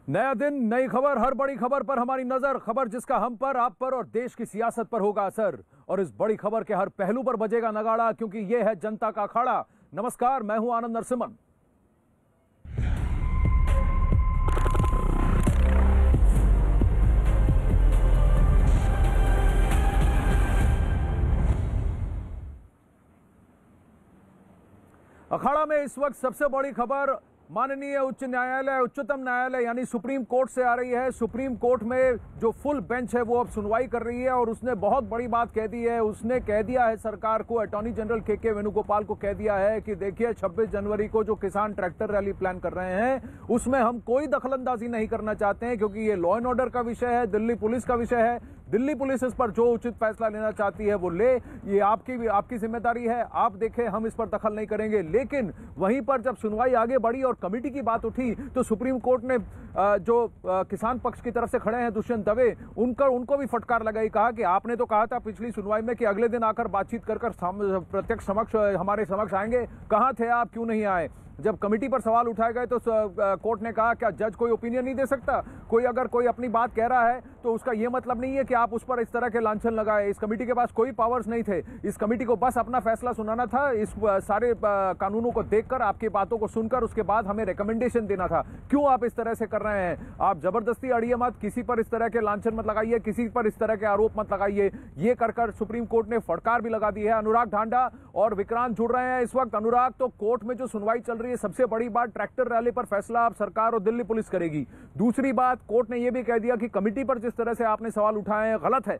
नया दिन, नई खबर, हर बड़ी खबर पर हमारी नजर। खबर जिसका हम पर, आप पर और देश की सियासत पर होगा असर। और इस बड़ी खबर के हर पहलू पर बजेगा नगाड़ा, क्योंकि यह है जनता का अखाड़ा। नमस्कार, मैं हूं आनंद नरसिम्हन। अखाड़ा में इस वक्त सबसे बड़ी खबर माननीय उच्च न्यायालय, उच्चतम न्यायालय यानी सुप्रीम कोर्ट से आ रही है। सुप्रीम कोर्ट में जो फुल बेंच है वो अब सुनवाई कर रही है और उसने बहुत बड़ी बात कह दी है। उसने कह दिया है सरकार को, अटॉर्नी जनरल के वेणुगोपाल को कह दिया है कि देखिए 26 जनवरी को जो किसान ट्रैक्टर रैली प्लान कर रहे हैं उसमें हम कोई दखलंदाजी नहीं करना चाहते हैं, क्योंकि ये लॉ एंड ऑर्डर का विषय है, दिल्ली पुलिस का विषय है। दिल्ली पुलिस इस पर जो उचित फैसला लेना चाहती है वो ले, ये आपकी जिम्मेदारी है, आप देखें, हम इस पर दखल नहीं करेंगे। लेकिन वहीं पर जब सुनवाई आगे बढ़ी और कमेटी की बात उठी तो सुप्रीम कोर्ट ने जो किसान पक्ष की तरफ से खड़े हैं दुष्यंत दवे, उनको भी फटकार लगाई। कहा कि आपने तो कहा था पिछली सुनवाई में कि अगले दिन आकर बातचीत कर प्रत्यक्ष हमारे समक्ष आएंगे, कहां थे आप, क्यों नहीं आए? जब कमेटी पर सवाल उठाए गए तो कोर्ट ने कहा क्या जज कोई ओपिनियन नहीं दे सकता? अगर कोई अपनी बात कह रहा है तो उसका यह मतलब नहीं है कि आप उस पर इस तरह के लांछन लगाए। इस कमेटी के पास कोई पावर्स नहीं थे, इस कमेटी को बस अपना फैसला सुनाना था। इस सारे कानूनों को देखकर, आपकी बातों को सुनकर उसके बाद हमें रिकमेंडेशन देना था। क्यों आप इस तरह से कर रहे हैं? आप जबरदस्ती अड़िए मत, किसी पर इस तरह के लांछन मत लगाइए, किसी पर इस तरह के आरोप मत लगाइए। ये कर सुप्रीम कोर्ट ने फटकार भी लगा दी है। अनुराग ढांडा और विक्रांत जुड़ रहे हैं इस वक्त। अनुराग, तो कोर्ट में जो सुनवाई चल रही है, सबसे बड़ी बात ट्रैक्टर रैली पर फैसला अब सरकार और दिल्ली पुलिस करेगी। दूसरी बात, कोर्ट ने यह भी कह दिया कि कमेटी पर जिस तरह से आपने सवाल उठाए हैं गलत है।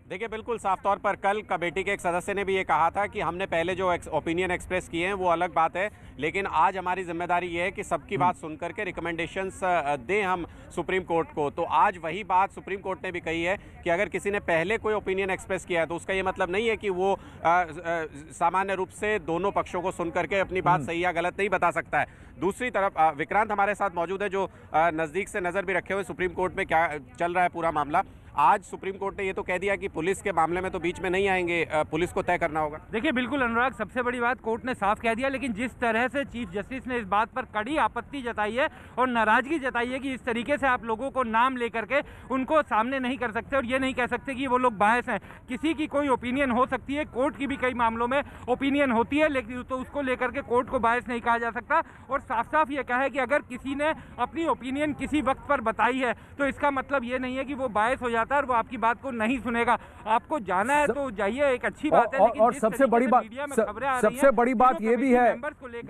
देखिए, बिल्कुल साफ तौर पर कल कमेटी के एक सदस्य ने भी ये कहा था कि हमने पहले जो ओपिनियन एक्सप्रेस किए हैं वो अलग बात है, लेकिन आज हमारी जिम्मेदारी ये है कि सबकी बात सुन करके रिकमेंडेशंस दें हम सुप्रीम कोर्ट को। तो आज वही बात सुप्रीम कोर्ट ने भी कही है कि अगर किसी ने पहले कोई ओपिनियन एक्सप्रेस किया है तो उसका ये मतलब नहीं है कि वो सामान्य रूप से दोनों पक्षों को सुन करके अपनी बात सही या गलत नहीं बता सकता है। दूसरी तरफ विक्रांत हमारे साथ मौजूद है, जो नज़दीक से नज़र भी रखे हुए सुप्रीम कोर्ट में क्या चल रहा है पूरा मामला। आज सुप्रीम कोर्ट ने ये तो कह दिया कि पुलिस के मामले में तो बीच में नहीं आएंगे, पुलिस को तय करना होगा। देखिए, बिल्कुल अनुराग, सबसे बड़ी बात कोर्ट ने साफ कह दिया, लेकिन जिस तरह से चीफ जस्टिस ने इस बात पर कड़ी आपत्ति जताई है और नाराजगी जताई है कि इस तरीके से आप लोगों को नाम लेकर के उनको सामने नहीं कर सकते और ये नहीं कह सकते कि वो लोग बायस हैं। किसी की कोई ओपिनियन हो सकती है, कोर्ट की भी कई मामलों में ओपिनियन होती है, लेकिन तो उसको लेकर के कोर्ट को बायस नहीं कहा जा सकता। और साफ साफ ये कहा है कि अगर किसी ने अपनी ओपिनियन किसी वक्त पर बताई है तो इसका मतलब ये नहीं है कि वो बायस हो जाता है और वो आपकी बात नहीं सुनेगा। आपको जाना है तो जाइए, एक अच्छी बात है। और सबसे बड़ी बात ये भी है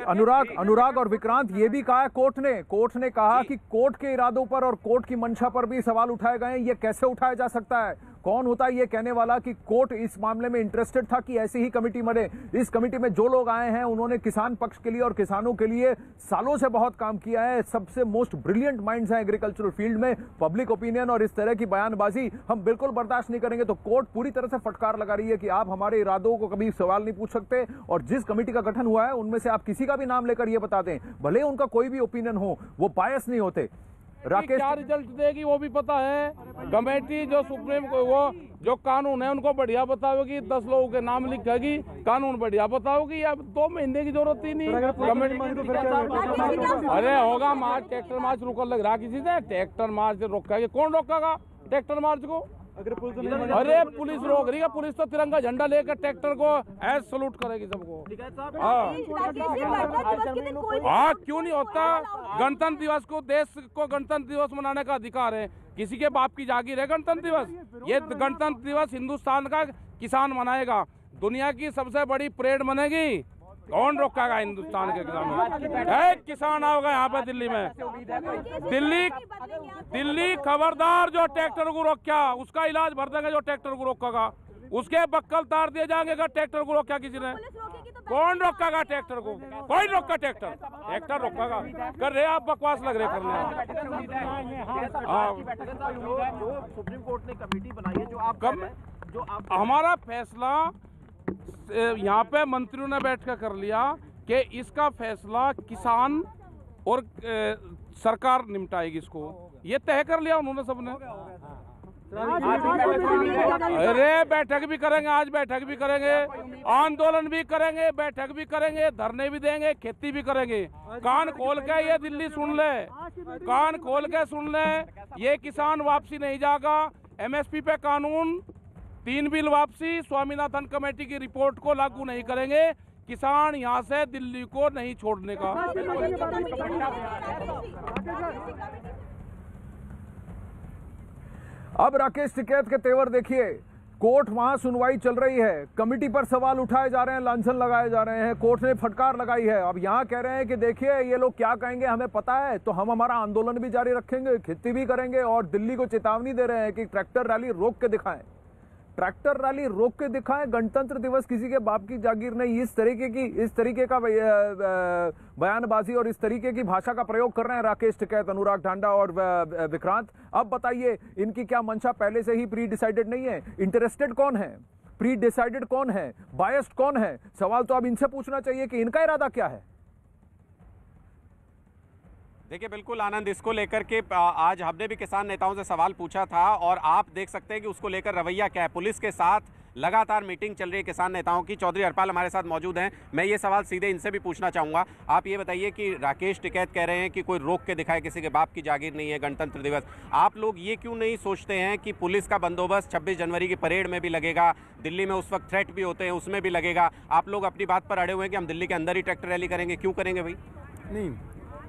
अनुराग और विक्रांत, ये भी कहा है कोर्ट ने कहा कि कोर्ट के इरादों पर और कोर्ट की मंशा पर भी सवाल उठाए गए हैं। ये कैसे उठाया जा सकता है? कौन होता है ये कहने वाला कि कोर्ट इस मामले में इंटरेस्टेड था कि ऐसी ही कमेटी बने? इस कमेटी में जो लोग आए हैं उन्होंने किसान पक्ष के लिए और किसानों के लिए सालों से बहुत काम किया है। सबसे मोस्ट ब्रिलियंट माइंड्स हैं एग्रीकल्चरल फील्ड में। पब्लिक ओपिनियन और इस तरह की बयानबाजी हम बिल्कुल बर्दाश्त नहीं करेंगे। तो कोर्ट पूरी तरह से फटकार लगा रही है कि आप हमारे इरादों को कभी सवाल नहीं पूछ सकते, और जिस कमेटी का गठन हुआ है उनमें से आप किसी का भी नाम लेकर यह बता दें, भले उनका कोई भी ओपिनियन हो, वो बायस नहीं होते। राकेश, क्या रिजल्ट देगी वो भी पता है। कमेटी जो सुप्रीम को वो जो कानून है उनको बढ़िया बताओगी, 10 लोगों के नाम लिखेगी, कानून बढ़िया बताओगी, या 2 महीने की जरूरत ही नहीं। अरे होगा मार्च, ट्रैक्टर मार्च रुक लग रहा किसी से? ट्रैक्टर मार्च रोकेगी? कौन रोकेगा ट्रैक्टर मार्च को? अरे पुलिस रोक रही है, पुलिस तो तिरंगा झंडा लेकर ट्रैक्टर को ऐसे सलूट करेगी सबको। हाँ, क्यों नहीं होता? गणतंत्र दिवस को, देश को गणतंत्र दिवस मनाने का अधिकार है। किसी के बाप की जागीर है गणतंत्र दिवस? ये गणतंत्र दिवस हिंदुस्तान का किसान मनाएगा। दुनिया की सबसे बड़ी परेड बनेगी, कौन रोकेगा हिंदुस्तान के किसानों? एक किसान आओगे यहाँ पे दिल्ली में, दिल्ली खबरदार, जो ट्रैक्टर को रोका उसका इलाज भर देंगे, जो ट्रैक्टर को रोकेगा उसके बक्कल तार दिए जाएंगे। अगर ट्रैक्टर को रोका किसी ने, कौन रोकेगा ट्रैक्टर को? कोई रोका ट्रैक्टर रोकेगा? कर रहे आप बकवास लग रहे करने। सुप्रीम कोर्ट ने कमेटी बनाई है, जो आप हमारा फैसला यहाँ पे मंत्रियों ने बैठ कर लिया कि इसका फैसला किसान और सरकार निपटाएगी, इसको ये तय कर लिया उन्होंने सबने। अरे बैठक भी करेंगे, आज बैठक भी करेंगे, आंदोलन भी करेंगे, बैठक भी करेंगे, धरने भी देंगे, खेती भी करेंगे। कान खोल के ये दिल्ली सुन ले, कान खोल के सुन ले, ये किसान वापसी नहीं जाएगा। MSP पे कानून, 3 बिल वापसी, स्वामीनाथन कमेटी की रिपोर्ट को लागू नहीं करेंगे। किसान यहाँ से दिल्ली को नहीं छोड़ने का। अब राकेश टिकैत के तेवर देखिए, कोर्ट वहां सुनवाई चल रही है, कमेटी पर सवाल उठाए जा रहे हैं, लांछन लगाए जा रहे हैं, कोर्ट ने फटकार लगाई है। अब यहां कह रहे हैं कि देखिए ये लोग क्या कहेंगे हमें पता है, तो हम हमारा आंदोलन भी जारी रखेंगे, खेती भी करेंगे, और दिल्ली को चेतावनी दे रहे हैं कि ट्रैक्टर रैली रोक के दिखाएं, ट्रैक्टर रैली रोक के दिखाएं, गणतंत्र दिवस किसी के बाप की जागीर नहीं। इस तरीके का बयानबाजी और इस तरीके की भाषा का प्रयोग कर रहे हैं राकेश टिकैत, अनुराग ढांडा और विक्रांत। अब बताइए इनकी क्या मंशा पहले से ही प्री डिसाइडेड नहीं है? इंटरेस्टेड कौन है, प्री डिसाइडेड कौन है, बायस्ड कौन है? सवाल तो अब इनसे पूछना चाहिए कि इनका इरादा क्या है। देखिए बिल्कुल आनंद, इसको लेकर के आज हमने भी किसान नेताओं से सवाल पूछा था और आप देख सकते हैं कि उसको लेकर रवैया क्या है। पुलिस के साथ लगातार मीटिंग चल रही है किसान नेताओं की। चौधरी हरपाल हमारे साथ मौजूद हैं, मैं ये सवाल सीधे इनसे भी पूछना चाहूँगा। आप ये बताइए कि राकेश टिकैत कह रहे हैं कि कोई रोक के दिखाए, किसी के बाप की जागीर नहीं है गणतंत्र दिवस। आप लोग ये क्यों नहीं सोचते हैं कि पुलिस का बंदोबस्त 26 जनवरी की परेड में भी लगेगा, दिल्ली में उस वक्त थ्रेट भी होते हैं उसमें भी लगेगा? आप लोग अपनी बात पर अड़े हुए हैं कि हम दिल्ली के अंदर ही ट्रैक्टर रैली करेंगे, क्यों करेंगे भाई? नहीं,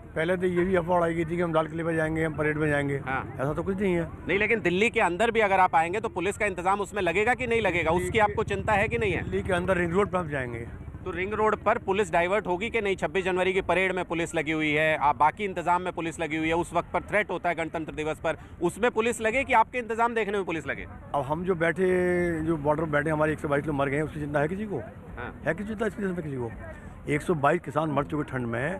पहले तो ये भी अफवाह उड़ाई गई थी कि हम लाल किले पर जाएंगे, हम परेड में जाएंगे। हाँ। ऐसा तो कुछ नहीं है। नहीं, लेकिन दिल्ली के अंदर भी अगर आप आएंगे तो पुलिस का इंतजाम उसमें लगेगा कि नहीं लगेगा, उसकी आपको चिंता है कि नहीं है? दिल्ली के अंदर रिंग रोड पर हम जाएंगे तो रिंग रोड पर पुलिस डाइवर्ट होगी कि नहीं? 26 जनवरी की परेड में पुलिस लगी हुई है, आप बाकी इंतजाम में पुलिस लगी हुई है, उस वक्त पर थ्रेट होता है गणतंत्र दिवस पर, उसमें पुलिस लगे कि आपके इंतजाम देखने में पुलिस लगे? अब हम जो बैठे, जो बॉर्डर पर बैठे, हमारे 122 लोग मर गए हैं, उसकी चिंता है किसी को? हाँ। है किसी चिंता इसकी किसी को? 122 किसान मर चुके ठंड में,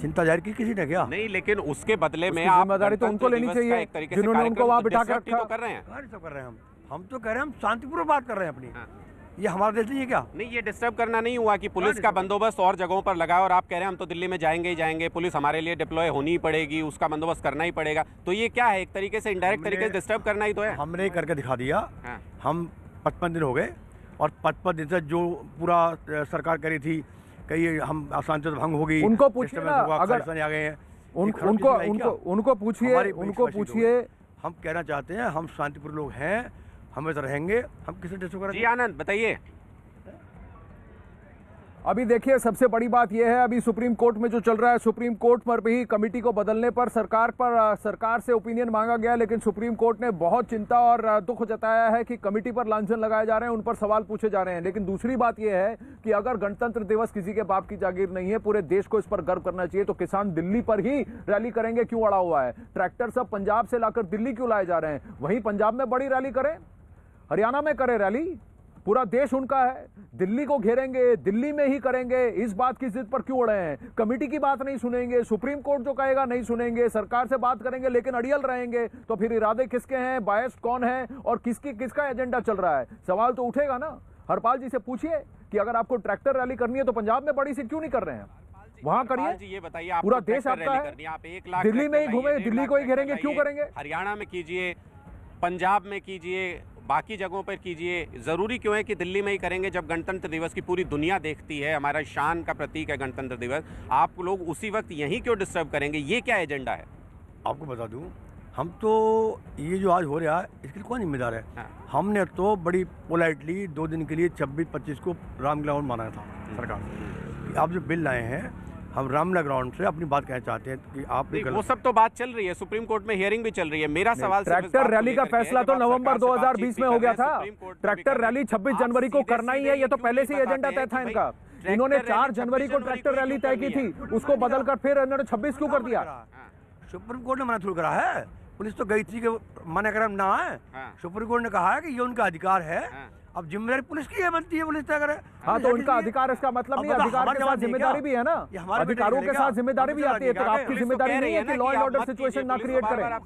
चिंता जाहिर की किसी ने क्या? नहीं, लेकिन उसके बदले में आप जिम्मेदारी तो उनको लेनी चाहिए जिन्होंने उनको वहां बिठा के रखा। तो कर रहे हैं, सब कर रहे हैं हम तो कह रहे हैं हम शांतिपूर्वक बात कर रहे हैं अपनी। हाँ। ये हमारा देश नहीं है क्या? नहीं, ये डिस्टर्ब करना नहीं हुआ कि पुलिस का बंदोबस्त और जगहों पर लगा और आप कह रहे हैं हम तो दिल्ली में जाएंगे ही जाएंगे, पुलिस हमारे लिए डिप्लॉय होनी ही पड़ेगी, उसका बंदोबस्त करना ही पड़ेगा, तो ये क्या है? एक तरीके से इनडायरेक्ट तरीके से डिस्टर्ब करना ही तो है। हमने करके दिखा दिया। हाँ। हम 55 दिन हो गए और 55 दिन से जो पूरा सरकार करी थी, कई हम शांति भंग होगी, उनको पूछिए ना, अगर आ गए हैं, उनको पूछिए। हम कहना चाहते हैं हम शांतिपूर्ण लोग हैं, हम ऐसा रहेंगे, हम किसी डिस्टर्ब करेंगे? जी आनंद बताइए। अभी देखिए सबसे बड़ी बात यह है, अभी सुप्रीम कोर्ट में जो चल रहा है, सुप्रीम कोर्ट पर भी कमेटी को बदलने पर सरकार से ओपिनियन मांगा गया, लेकिन सुप्रीम कोर्ट ने बहुत चिंता और दुख जताया है कि कमेटी पर लांछन लगाए जा रहे हैं, उन पर सवाल पूछे जा रहे हैं। लेकिन दूसरी बात यह है कि अगर गणतंत्र दिवस किसी के बाप की जागीर नहीं है, पूरे देश को इस पर गर्व करना चाहिए, तो किसान दिल्ली पर ही रैली करेंगे क्यों अड़ा हुआ है? ट्रैक्टर सब पंजाब से लाकर दिल्ली क्यों लाए जा रहे हैं? वहीं पंजाब में बड़ी रैली करें, हरियाणा में करें रैली, पूरा देश उनका है, दिल्ली को घेरेंगे, दिल्ली में ही करेंगे, इस बात की जिद पर क्यों अड़े हैं? कमेटी की बात नहीं सुनेंगे, सुप्रीम कोर्ट जो कहेगा नहीं सुनेंगे, सरकार से बात करेंगे लेकिन अड़ियल रहेंगे, तो फिर इरादे किसके हैं, बायस कौन है और किसका एजेंडा चल रहा है? सवाल तो उठेगा ना। हरपाल जी से पूछिए कि अगर आपको ट्रैक्टर रैली करनी है तो पंजाब में बड़ी सी क्यों नहीं कर रहे हैं? वहां करिए, ये बताइए, पूरा देश आपका है, आप 1 लाख दिल्ली में ही घूमे, दिल्ली को ही घेरेंगे, क्यों करेंगे? हरियाणा में कीजिए, पंजाब में कीजिए, बाकी जगहों पर कीजिए, ज़रूरी क्यों है कि दिल्ली में ही करेंगे? जब गणतंत्र दिवस की पूरी दुनिया देखती है, हमारा शान का प्रतीक है गणतंत्र दिवस, आप लोग उसी वक्त यहीं क्यों डिस्टर्ब करेंगे? ये क्या एजेंडा है? आपको बता दूं, हम तो ये जो आज हो रहा है इसके लिए कौन जिम्मेदार है? हाँ। हमने तो बड़ी पोलाइटली 2 दिन के लिए 26-25 को रामलीला ग्राउंड माना था सरकार। आप जो बिल लाए हैं, हम रामलीला ग्राउंड से अपनी बात कहना चाहते हैं कि आप वो सब तो बात चल रही है, सुप्रीम कोर्ट में हियरिंग भी चल रही है। मेरा सवाल ट्रैक्टर रैली का फैसला तो नवंबर 2020 में हो गया था। ट्रैक्टर रैली 26 जनवरी को करना ही है, ये तो पहले से ही एजेंडा तय था इनका। इन्होंने 4 जनवरी को ट्रैक्टर रैली तय की थी, उसको बदलकर फिर इन्होंने 26 क्यों कर दिया? सुप्रीम कोर्ट ने मना थोड़ा करा है, पुलिस तो गई थी कि मना कर ना है। सुप्रीम कोर्ट ने कहा है कि ये उनका अधिकार है, अब जिम्मेदारी पुलिस की है, बनती है पुलिस तय करे। हाँ, तो उनका अधिकार, इसका मतलब नहीं, अधिकार के साथ जिम्मेदारी भी है ना, अधिकारों के साथ जिम्मेदारी भी आती है। तो आपकी जिम्मेदारी नहीं है कि लॉ एंड ऑर्डर सिचुएशन ना क्रिएट करें।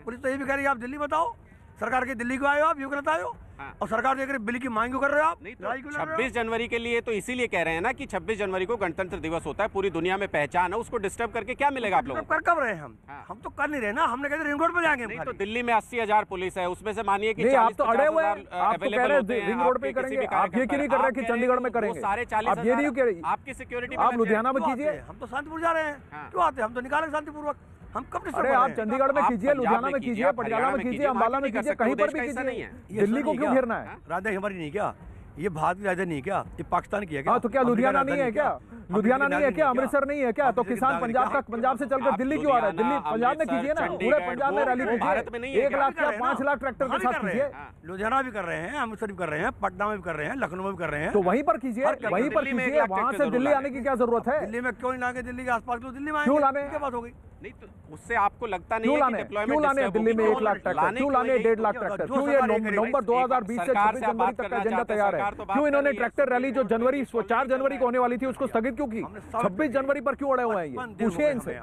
पुलिस तो ये भी कह रही है आप दिल्ली बताओ, सरकार की दिल्ली को आए हो, आप यूं कहते आए हो, और सरकार देख रही बिल की मांग क्यों कर रहे हो आप? नहीं तो 26 जनवरी के लिए तो इसीलिए कह रहे हैं ना कि 26 जनवरी को गणतंत्र दिवस होता है, पूरी दुनिया में पहचान है, उसको डिस्टर्ब करके क्या मिलेगा आप लोगों को? कर कब रहे हैं हम तो कर नहीं रहे ना, हमने कहते रिंग रोड पे जाएंगे। नहीं तो दिल्ली में 80,000 पुलिस है, उसमें से मानिए कि आप तो अड़े हुए हैं, आप तो कह रहे हैं रिंग रोड पे करेंगे, आप ये क्यों नहीं कर रहे कि चंडीगढ़ में करेंगे? सारे 40,000 आप ये नहीं कह रहे, आपकी सिक्योरिटी आप लुधियाना में कीजिए। हम तो शांतिपुर जा रहे हैं, क्यों आते हैं? हम तो निकालेंगे शांतिपूर्वक। हम कब अरे आप चंडीगढ़ में कीजिए, लुधियाना में कीजिए, पटियाला में कीजिए, अंबाला में कीजिए, कहीं पर भी कीजिए। दिल्ली को क्यों घेरना है? राजधानी हमारी नहीं क्या? ये भारत की राजधानी नहीं क्या? ये पाकिस्तान की है क्या? हाँ तो क्या लुधियाना नहीं है क्या? लुधियाना नहीं है क्या? अमृतसर नहीं है क्या? तो किसान पंजाब से चलकर दिल्ली क्यों आ रहा है? दिल्ली पंजाब में कीजिए ना, पूरे पंजाब में रैली कीजिए, 1 लाख या 5 लाख ट्रैक्टर के साथ कीजिए। लुधियाना भी कर रहे हैं, अमृतसर भी कर रहे हैं, पटना में भी कर रहे हैं, लखनऊ में भी कर रहे हैं। तो वहीं पर कीजिए, वहीं पर कीजिए, वहां से दिल्ली आने की क्या जरूरत है? दिल्ली में क्यों नहीं लाके? दिल्ली के आसपास तो दिल्ली में क्यों लाने? क्या बात हो गई? नहीं तो उससे आपको लगता नहीं क्यों है लाने? कि डिप्लॉयमेंट क्यों लाने दिल्ली में 1 लाख ट्रैक्टर? क्यों लाने 1.5 लाख ट्रैक्टर? क्यों ये नवंबर 2020 से 26 जनवरी तक का एजेंडा तैयार है? क्यों इन्होंने ट्रैक्टर रैली जो 4 जनवरी को होने वाली थी उसको स्थगित क्यों की? 26 जनवरी पर क्यों अड़े हुए हैं ये? पूछिए इनसे।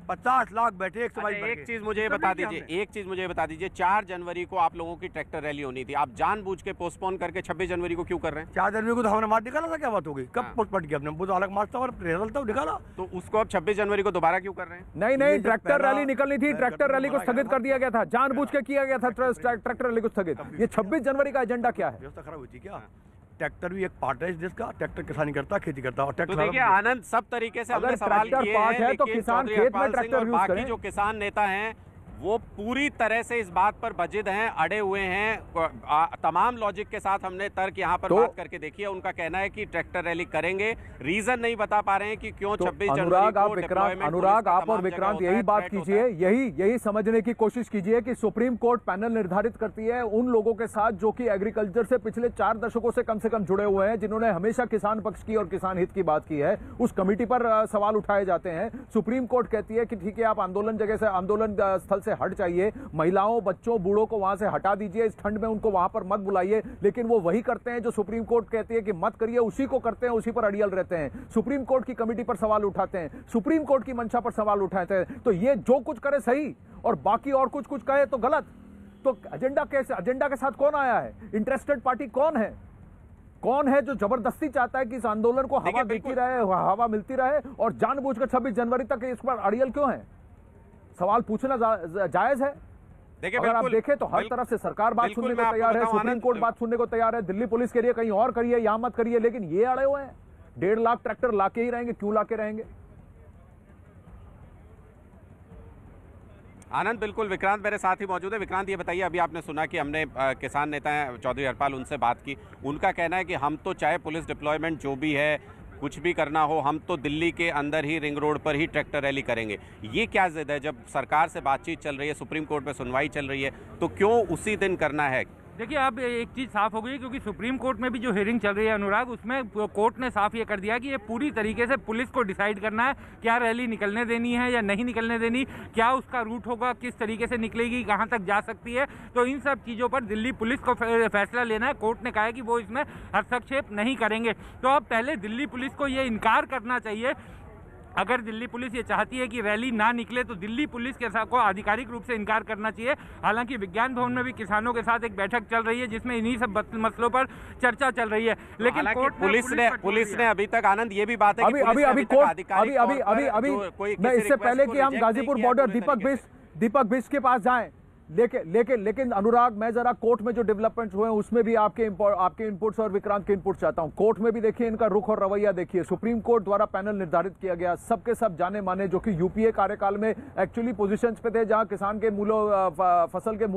50 लाख बैठे एक एक चीज मुझे बता दीजिए, 4 जनवरी को आप लोगों की ट्रैक्टर रैली होनी थी, आप जानबूझ के पोस्टपोन करके 26 जनवरी को क्यों कर रहे हैं? 4 जनवरी को तो हमने मार्च निकाला था, क्या बात हो गई? कब पोस्टपोन किया हमने? वो तो अलग मार्च था और रिजल्ट था, निकाला। तो उसको अब 26 जनवरी को दोबारा क्यों कर रहे हैं? नहीं, ट्रैक्टर रैली निकलनी थी, ट्रैक्टर रैली को स्थगित कर दिया गया था, जानबूझ के किया गया था ट्रैक्टर रैली को स्थगित। ये 26 जनवरी का एजेंडा क्या है? व्यवस्था खराब हुई थी क्या? ट्रैक्टर भी एक पार्ट है इस देश का, ट्रैक्टर किसानी करता, खेती करता और तो देखिए आनंद, सब तरीके से हमने सवाल किए हैं, तो किसान खेत में ट्रैक्टर यूज बाकी जो किसान नेता हैं वो पूरी तरह से इस बात पर बजिद हैं, अड़े हुए हैं। तमाम लॉजिक के साथ हमने तर्क यहाँ पर बात करके देखी है। उनका कहना है कि ट्रैक्टर रैली करेंगे, रीजन नहीं बता पा रहे हैं कि क्यों 26 जनवरी को। अनुराग, आप और विक्रांत यही बात कीजिए, यही समझने की कोशिश कीजिए कि सुप्रीम कोर्ट पैनल निर्धारित करती है उन लोगों के साथ जो कि एग्रीकल्चर से पिछले 4 दशकों से कम जुड़े हुए हैं, जिन्होंने हमेशा किसान पक्ष की और किसान हित की बात की है। उस कमेटी पर सवाल उठाए जाते हैं। सुप्रीम कोर्ट कहती है कि ठीक है, आप आंदोलन जगह से, आंदोलन स्थल से हट जाइए, महिलाओं, बच्चों, बूढ़ों को वहां से हटा दीजिए, इस ठंड में उनको वहां पर मत बुलाइए। लेकिन वो वही करते हैं जो सुप्रीम कोर्ट कहती है कि मत करिए, उसी को करते हैं, उसी पर अड़ियल रहते हैं। सुप्रीम कोर्ट की कमेटी पर सवाल उठाते हैं, सुप्रीम कोर्ट की मंशा पर सवाल उठाते हैं। तो ये जो कुछ करे सही और बाकी और कुछ कहे तो गलत। तो एजेंडा के साथ कौन आया है? इंटरेस्टेड पार्टी कौन है जो जबरदस्ती चाहता है कि इस आंदोलन को हवा देती रहे, हवा मिलती रहे और जानबूझकर 26 जनवरी तक इस पर अड़ियल क्यों है? सवाल पूछना जायज है। अगर आप देखें तो हर तरफ से सरकार बात सुनने को तैयार है, सुप्रीम कोर्ट बात सुनने को तैयार है, दिल्ली पुलिस के लिए कहीं और करिए, यहां मत करिए, लेकिन ये अड़े हुए हैं। 1.5 लाख ट्रैक्टर लाके ही रहेंगे, क्यों लाके रहेंगे? आनंद, बिल्कुल। विक्रांत मेरे साथ ही मौजूद है। विक्रांत, ये बताइए, अभी आपने सुना कि हमने किसान नेता हैं चौधरी हरपाल, उनसे बात की। उनका कहना है कि हम तो चाहे पुलिस डिप्लॉयमेंट जो भी है, कुछ भी करना हो, हम तो दिल्ली के अंदर ही रिंग रोड पर ही ट्रैक्टर रैली करेंगे। ये क्या जिद है? जब सरकार से बातचीत चल रही है, सुप्रीम कोर्ट में सुनवाई चल रही है, तो क्यों उसी दिन करना है? देखिए, अब एक चीज़ साफ हो गई, क्योंकि सुप्रीम कोर्ट में भी जो हियरिंग चल रही है अनुराग, उसमें कोर्ट ने साफ ये कर दिया कि ये पूरी तरीके से पुलिस को डिसाइड करना है क्या रैली निकलने देनी है या नहीं निकलने देनी, क्या उसका रूट होगा, किस तरीके से निकलेगी, कहाँ तक जा सकती है। तो इन सब चीज़ों पर दिल्ली पुलिस को फैसला लेना है। कोर्ट ने कहा है कि वो इसमें हस्तक्षेप नहीं करेंगे। तो अब पहले दिल्ली पुलिस को ये इनकार करना चाहिए। अगर दिल्ली पुलिस ये चाहती है कि रैली ना निकले तो दिल्ली पुलिस के साथ को आधिकारिक रूप से इनकार करना चाहिए। हालांकि विज्ञान भवन में भी किसानों के साथ एक बैठक चल रही है जिसमें इन्हीं सब मसलों पर चर्चा चल रही है। लेकिन पुलिस ने अभी तक, आनंद, ये भी बात है अभी मैं इससे पहले कि हम गाजीपुर बॉर्डर दीपक बिष्ट के पास जाएं, लेकिन अनुराग, मैं जरा कोर्ट में जो डेवलपमेंट्स हुए हैं उसमें भी आपके इनपुट्स और विक्रांत के इनपुट चाहता हूं। कोर्ट में भी देखिए इनका रुख और रवैया देखिए। सुप्रीम कोर्ट द्वारा पैनल निर्धारित किया गया, सबके सब जाने माने, जो कि यूपीए कार्यकाल में एक्चुअली पोजीशंस पे थे, जहां किसान के फसल के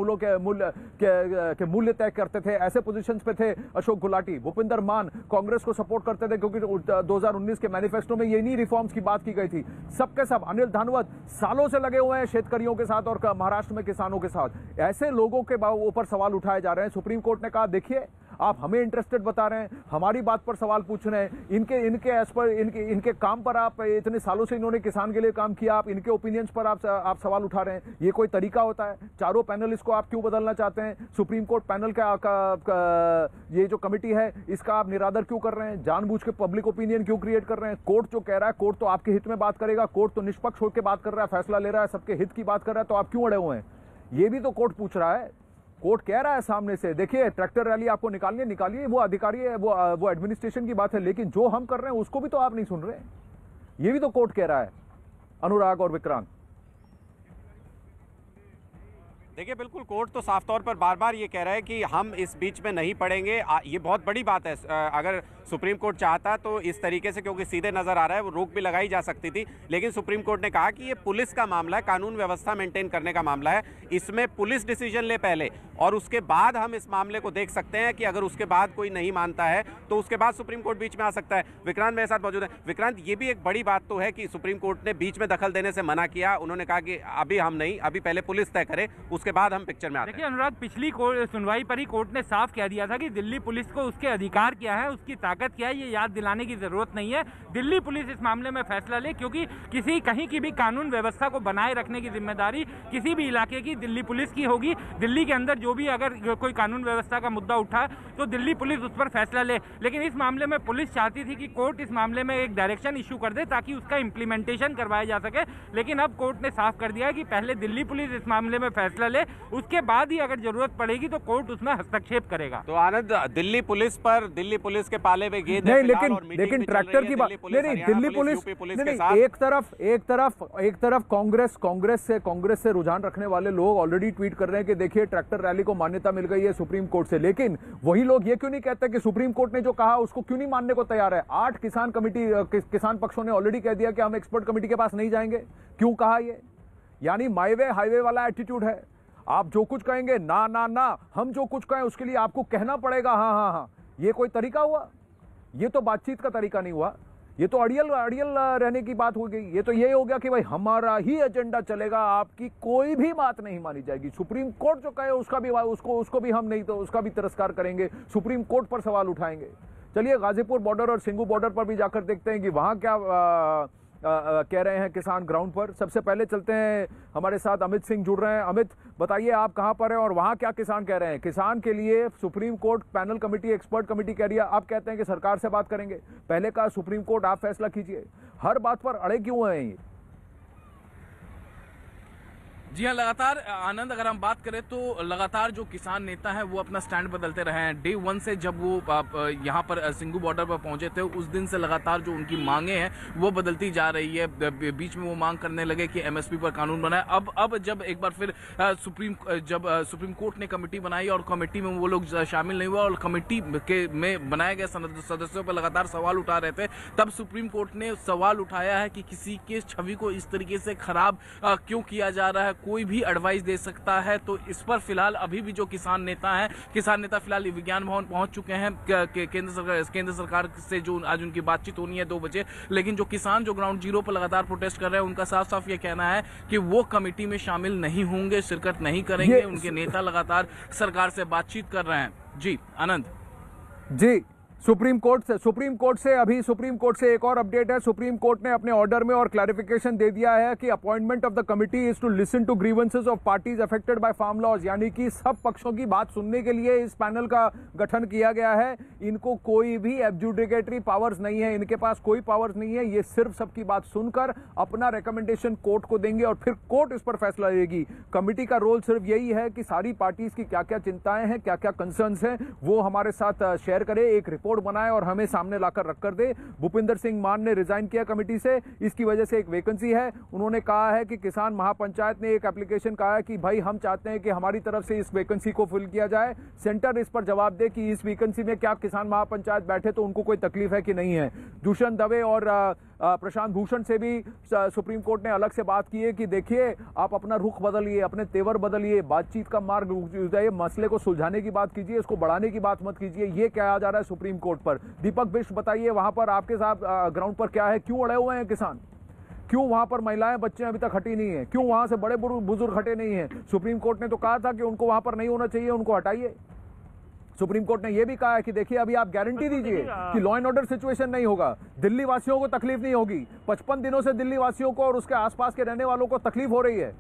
मूल्य तय करते थे, ऐसे पोजीशंस पे थे अशोक गुलाटी। भूपिंदर मान कांग्रेस को सपोर्ट करते थे क्योंकि 2019 के मैनिफेस्टो में ये नहीं रिफॉर्म्स की बात की गई थी। सबके सब, अनिल धानवत सालों से लगे हुए हैं शेतकरियों के साथ और महाराष्ट्र में किसानों के साथ। ऐसे लोगों के ऊपर सवाल उठाए जा रहे हैं। सुप्रीम कोर्ट ने कहा देखिए, आप हमें इंटरेस्टेड बता रहे हैं, हमारी बात पर सवाल पूछ रहे हैं, इनके काम पर, आप इतने सालों से इन्होंने किसान के लिए काम किया, आप इनके ओपिनियंस पर आप सवाल उठा रहे हैं। ये कोई तरीका होता है? चारों पैनलिस्ट को आप क्यों बदलना चाहते हैं? सुप्रीम कोर्ट पैनल का ये जो कमेटी है, इसका आप निरादर क्यों कर रहे हैं? जानबूझ के पब्लिक ओपिनियन क्यों क्रिएट कर रहे हैं? कोर्ट जो कह रहा है, कोर्ट तो आपके हित में बात करेगा, कोर्ट तो निष्पक्ष होकर बात कर रहा है, फैसला ले रहा है, सबके हित की बात कर रहा है, तो आप क्यों अड़े हुए हैं? ये भी तो कोर्ट पूछ रहा है। कोर्ट कह रहा है सामने से, देखिए ट्रैक्टर रैली आपको निकालिए, वो अधिकारी है, वो एडमिनिस्ट्रेशन की बात है, लेकिन जो हम कर रहे हैं उसको भी तो आप नहीं सुन रहे। ये भी तो कोर्ट कह रहा है, अनुराग और विक्रांत। देखिए बिल्कुल कोर्ट तो साफ तौर पर बार बार ये कह रहा है कि हम इस बीच में नहीं पड़ेंगे। ये बहुत बड़ी बात है। अगर सुप्रीम कोर्ट चाहता तो इस तरीके से, क्योंकि सीधे नजर आ रहा है, वो रोक भी लगाई जा सकती थी, लेकिन सुप्रीम कोर्ट ने कहा कि ये पुलिस का मामला है, कानून व्यवस्था मेंटेन करने का मामला है, इसमें पुलिस डिसीजन ले पहले और उसके बाद हम इस मामले को देख सकते हैं कि अगर उसके बाद कोई नहीं मानता है तो उसके बाद सुप्रीम कोर्ट बीच में आ सकता है। विक्रांत मेरे साथ मौजूद है। विक्रांत, ये भी एक बड़ी बात तो है कि सुप्रीम कोर्ट ने बीच में दखल देने से मना किया। उन्होंने कहा कि अभी हम नहीं, अभी पहले पुलिस तय करे, उसके बाद हम पिक्चर में आते हैं। देखिए अनुराग, पिछली सुनवाई पर ही कोर्ट ने साफ कह दिया था कि दिल्ली पुलिस को उसके अधिकार क्या है, उसकी ताकत क्या है, ये याद दिलाने की जरूरत नहीं है। दिल्ली पुलिस इस मामले में फैसला ले, क्योंकि कहीं की भी कानून व्यवस्था को बनाए रखने की जिम्मेदारी किसी भी इलाके की दिल्ली पुलिस की होगी। दिल्ली के अंदर जो भी अगर कोई कानून व्यवस्था का मुद्दा उठा तो दिल्ली पुलिस उस पर फैसला ले। लेकिन इस मामले में पुलिस चाहती थी कि कोर्ट इस मामले में एक डायरेक्शन इशू कर दे ताकि उसका इंप्लीमेंटेशन करवाया जा सके, लेकिन अब कोर्ट ने साफ कर दिया कि पहले दिल्ली पुलिस इस मामले में फैसला ले, उसके बाद ही अगर जरूरत पड़ेगी तो कोर्ट उसमें हस्तक्षेप करेगा। तो आनंद, दिल्ली पुलिस पर, दिल्ली पुलिस के पाले में गेंद नहीं, लेकिन ट्रैक्टर की बात नहीं, दिल्ली पुलिस नहीं, एक तरफ कांग्रेस से रुझान रखने वाले लोग ऑलरेडी ट्वीट कर रहे हैं कि देखिए ट्रैक्टर रैली को मान्यता मिल गई है सुप्रीम कोर्ट से, लेकिन वही लोग ये क्यों नहीं कहते कि सुप्रीम कोर्ट ने जो कहा उसको क्यों नहीं मानने को तैयार है। 8 किसान पक्षों ने ऑलरेडी कह दिया कि हम एक्सपर्ट कमेटी के पास नहीं जाएंगे। क्यों कहा ये? यानी माई वे हाईवे वाला एटीट्यूड है। आप जो कुछ कहेंगे ना ना ना, हम जो कुछ कहें उसके लिए आपको कहना पड़ेगा हाँ हाँ हाँ। ये कोई तरीका हुआ? ये तो बातचीत का तरीका नहीं हुआ, ये तो अड़ियल रहने की बात हो गई। ये तो ये हो गया कि भाई हमारा ही एजेंडा चलेगा, आपकी कोई भी बात नहीं मानी जाएगी। सुप्रीम कोर्ट जो कहे उसको भी हम नहीं तो उसका भी तिरस्कार करेंगे, सुप्रीम कोर्ट पर सवाल उठाएंगे। चलिए गाजीपुर बॉर्डर और सिंगू बॉर्डर पर भी जाकर देखते हैं कि वहां क्या कह रहे हैं किसान ग्राउंड पर। सबसे पहले चलते हैं, हमारे साथ अमित सिंह जुड़ रहे हैं। अमित, बताइए आप कहां पर हैं और वहां क्या किसान कह रहे हैं? किसान के लिए supreme court panel committee, expert committee कह रही है, आप कहते हैं कि सरकार से बात करेंगे। पहले कहा सुप्रीम कोर्ट आप फैसला कीजिए, हर बात पर अड़े क्यों हैं ये? जी हाँ, लगातार आनंद, अगर हम बात करें तो लगातार जो किसान नेता हैं वो अपना स्टैंड बदलते रहे हैं। डे 1 से जब वो यहाँ पर सिंगू बॉर्डर पर पहुंचे थे, उस दिन से लगातार जो उनकी मांगे हैं वो बदलती जा रही है। बीच में वो मांग करने लगे कि एमएसपी पर कानून बनाए। अब जब एक बार फिर सुप्रीम कोर्ट ने कमेटी बनाई और कमेटी में वो लोग शामिल नहीं हुआ और कमेटी में बनाए गए सदस्यों पर लगातार सवाल उठा रहे थे, तब सुप्रीम कोर्ट ने सवाल उठाया है कि किसी के छवि को इस तरीके से खराब क्यों किया जा रहा है, कोई भी एडवाइस दे सकता है। तो इस पर फिलहाल अभी भी जो किसान नेता फिलहाल विज्ञान भवन पहुंच चुके हैं। केंद्र सरकार से जो आज उनकी बातचीत होनी है 2 बजे, लेकिन जो किसान जो ग्राउंड जीरो पर लगातार प्रोटेस्ट कर रहे हैं, उनका साफ साफ ये कहना है कि वो कमेटी में शामिल नहीं होंगे, शिरकत नहीं करेंगे। उनके नेता लगातार सरकार से बातचीत कर रहे हैं। जी आनंद जी, सुप्रीम कोर्ट से एक और अपडेट है। सुप्रीम कोर्ट ने अपने ऑर्डर में और क्लैरिफिकेशन दे दिया है कि appointment of the committee is to listen to grievances of parties affected by farm laws, यानी कि सब पक्षों की बात सुनने के लिए इस पैनल का गठन किया गया है। इनको कोई भी एडजुडिकेटरी पावर्स नहीं है, इनके पास कोई पावर्स नहीं है। ये सिर्फ सबकी बात सुनकर अपना रिकमेंडेशन कोर्ट को देंगे और फिर कोर्ट इस पर फैसला लेगी। कमिटी का रोल सिर्फ यही है कि सारी पार्टीज की क्या क्या चिंताएं हैं, क्या क्या कंसर्न्स हैं, वो हमारे साथ शेयर करे, एक रिपोर्ट बनाए और हमें सामने लाकर रखकर दे। भूपिंदर सिंह मान ने रिजाइन किया कमेटी से, इसकी वजह से एक वैकेंसी है। उन्होंने कहा है कि किसान महापंचायत ने एक एप्लीकेशन कहा है कि भाई हम चाहते हैं कि हमारी तरफ से इस वैकेंसी को फिल किया जाए। सेंटर इस पर जवाब दे कि इस वैकेंसी में क्या किसान महापंचायत बैठे तो उनको कोई तकलीफ है कि नहीं है। दुष्यंत दवे और प्रशांत भूषण से भी सुप्रीम कोर्ट ने अलग से बात की है कि देखिए आप अपना रुख बदलिए, अपने तेवर बदलिए, बातचीत का मार्ग जाइए, मसले को सुलझाने की बात कीजिए, इसको बढ़ाने की बात मत कीजिए। ये कहा जा रहा है सुप्रीम कोर्ट पर। दीपक बिष्ट, बताइए वहां पर आपके साथ ग्राउंड पर क्या है, क्यों अड़े हुए हैं किसान? क्यों वहां पर महिलाएं बच्चे अभी तक हटी नहीं है? क्यों वहां से बड़े बुजुर्ग हटे नहीं है? सुप्रीम कोर्ट ने तो कहा था कि उनको वहां पर नहीं होना चाहिए, उनको हटाइए। सुप्रीम कोर्ट ने यह भी कहा है कि देखिए अभी आप गारंटी दीजिए कि लॉ एंड ऑर्डर सिचुएशन नहीं होगा, दिल्ली वासियों को तकलीफ नहीं होगी। 55 दिनों से दिल्ली वासियों को और उसके आसपास के रहने वालों को तकलीफ हो रही है।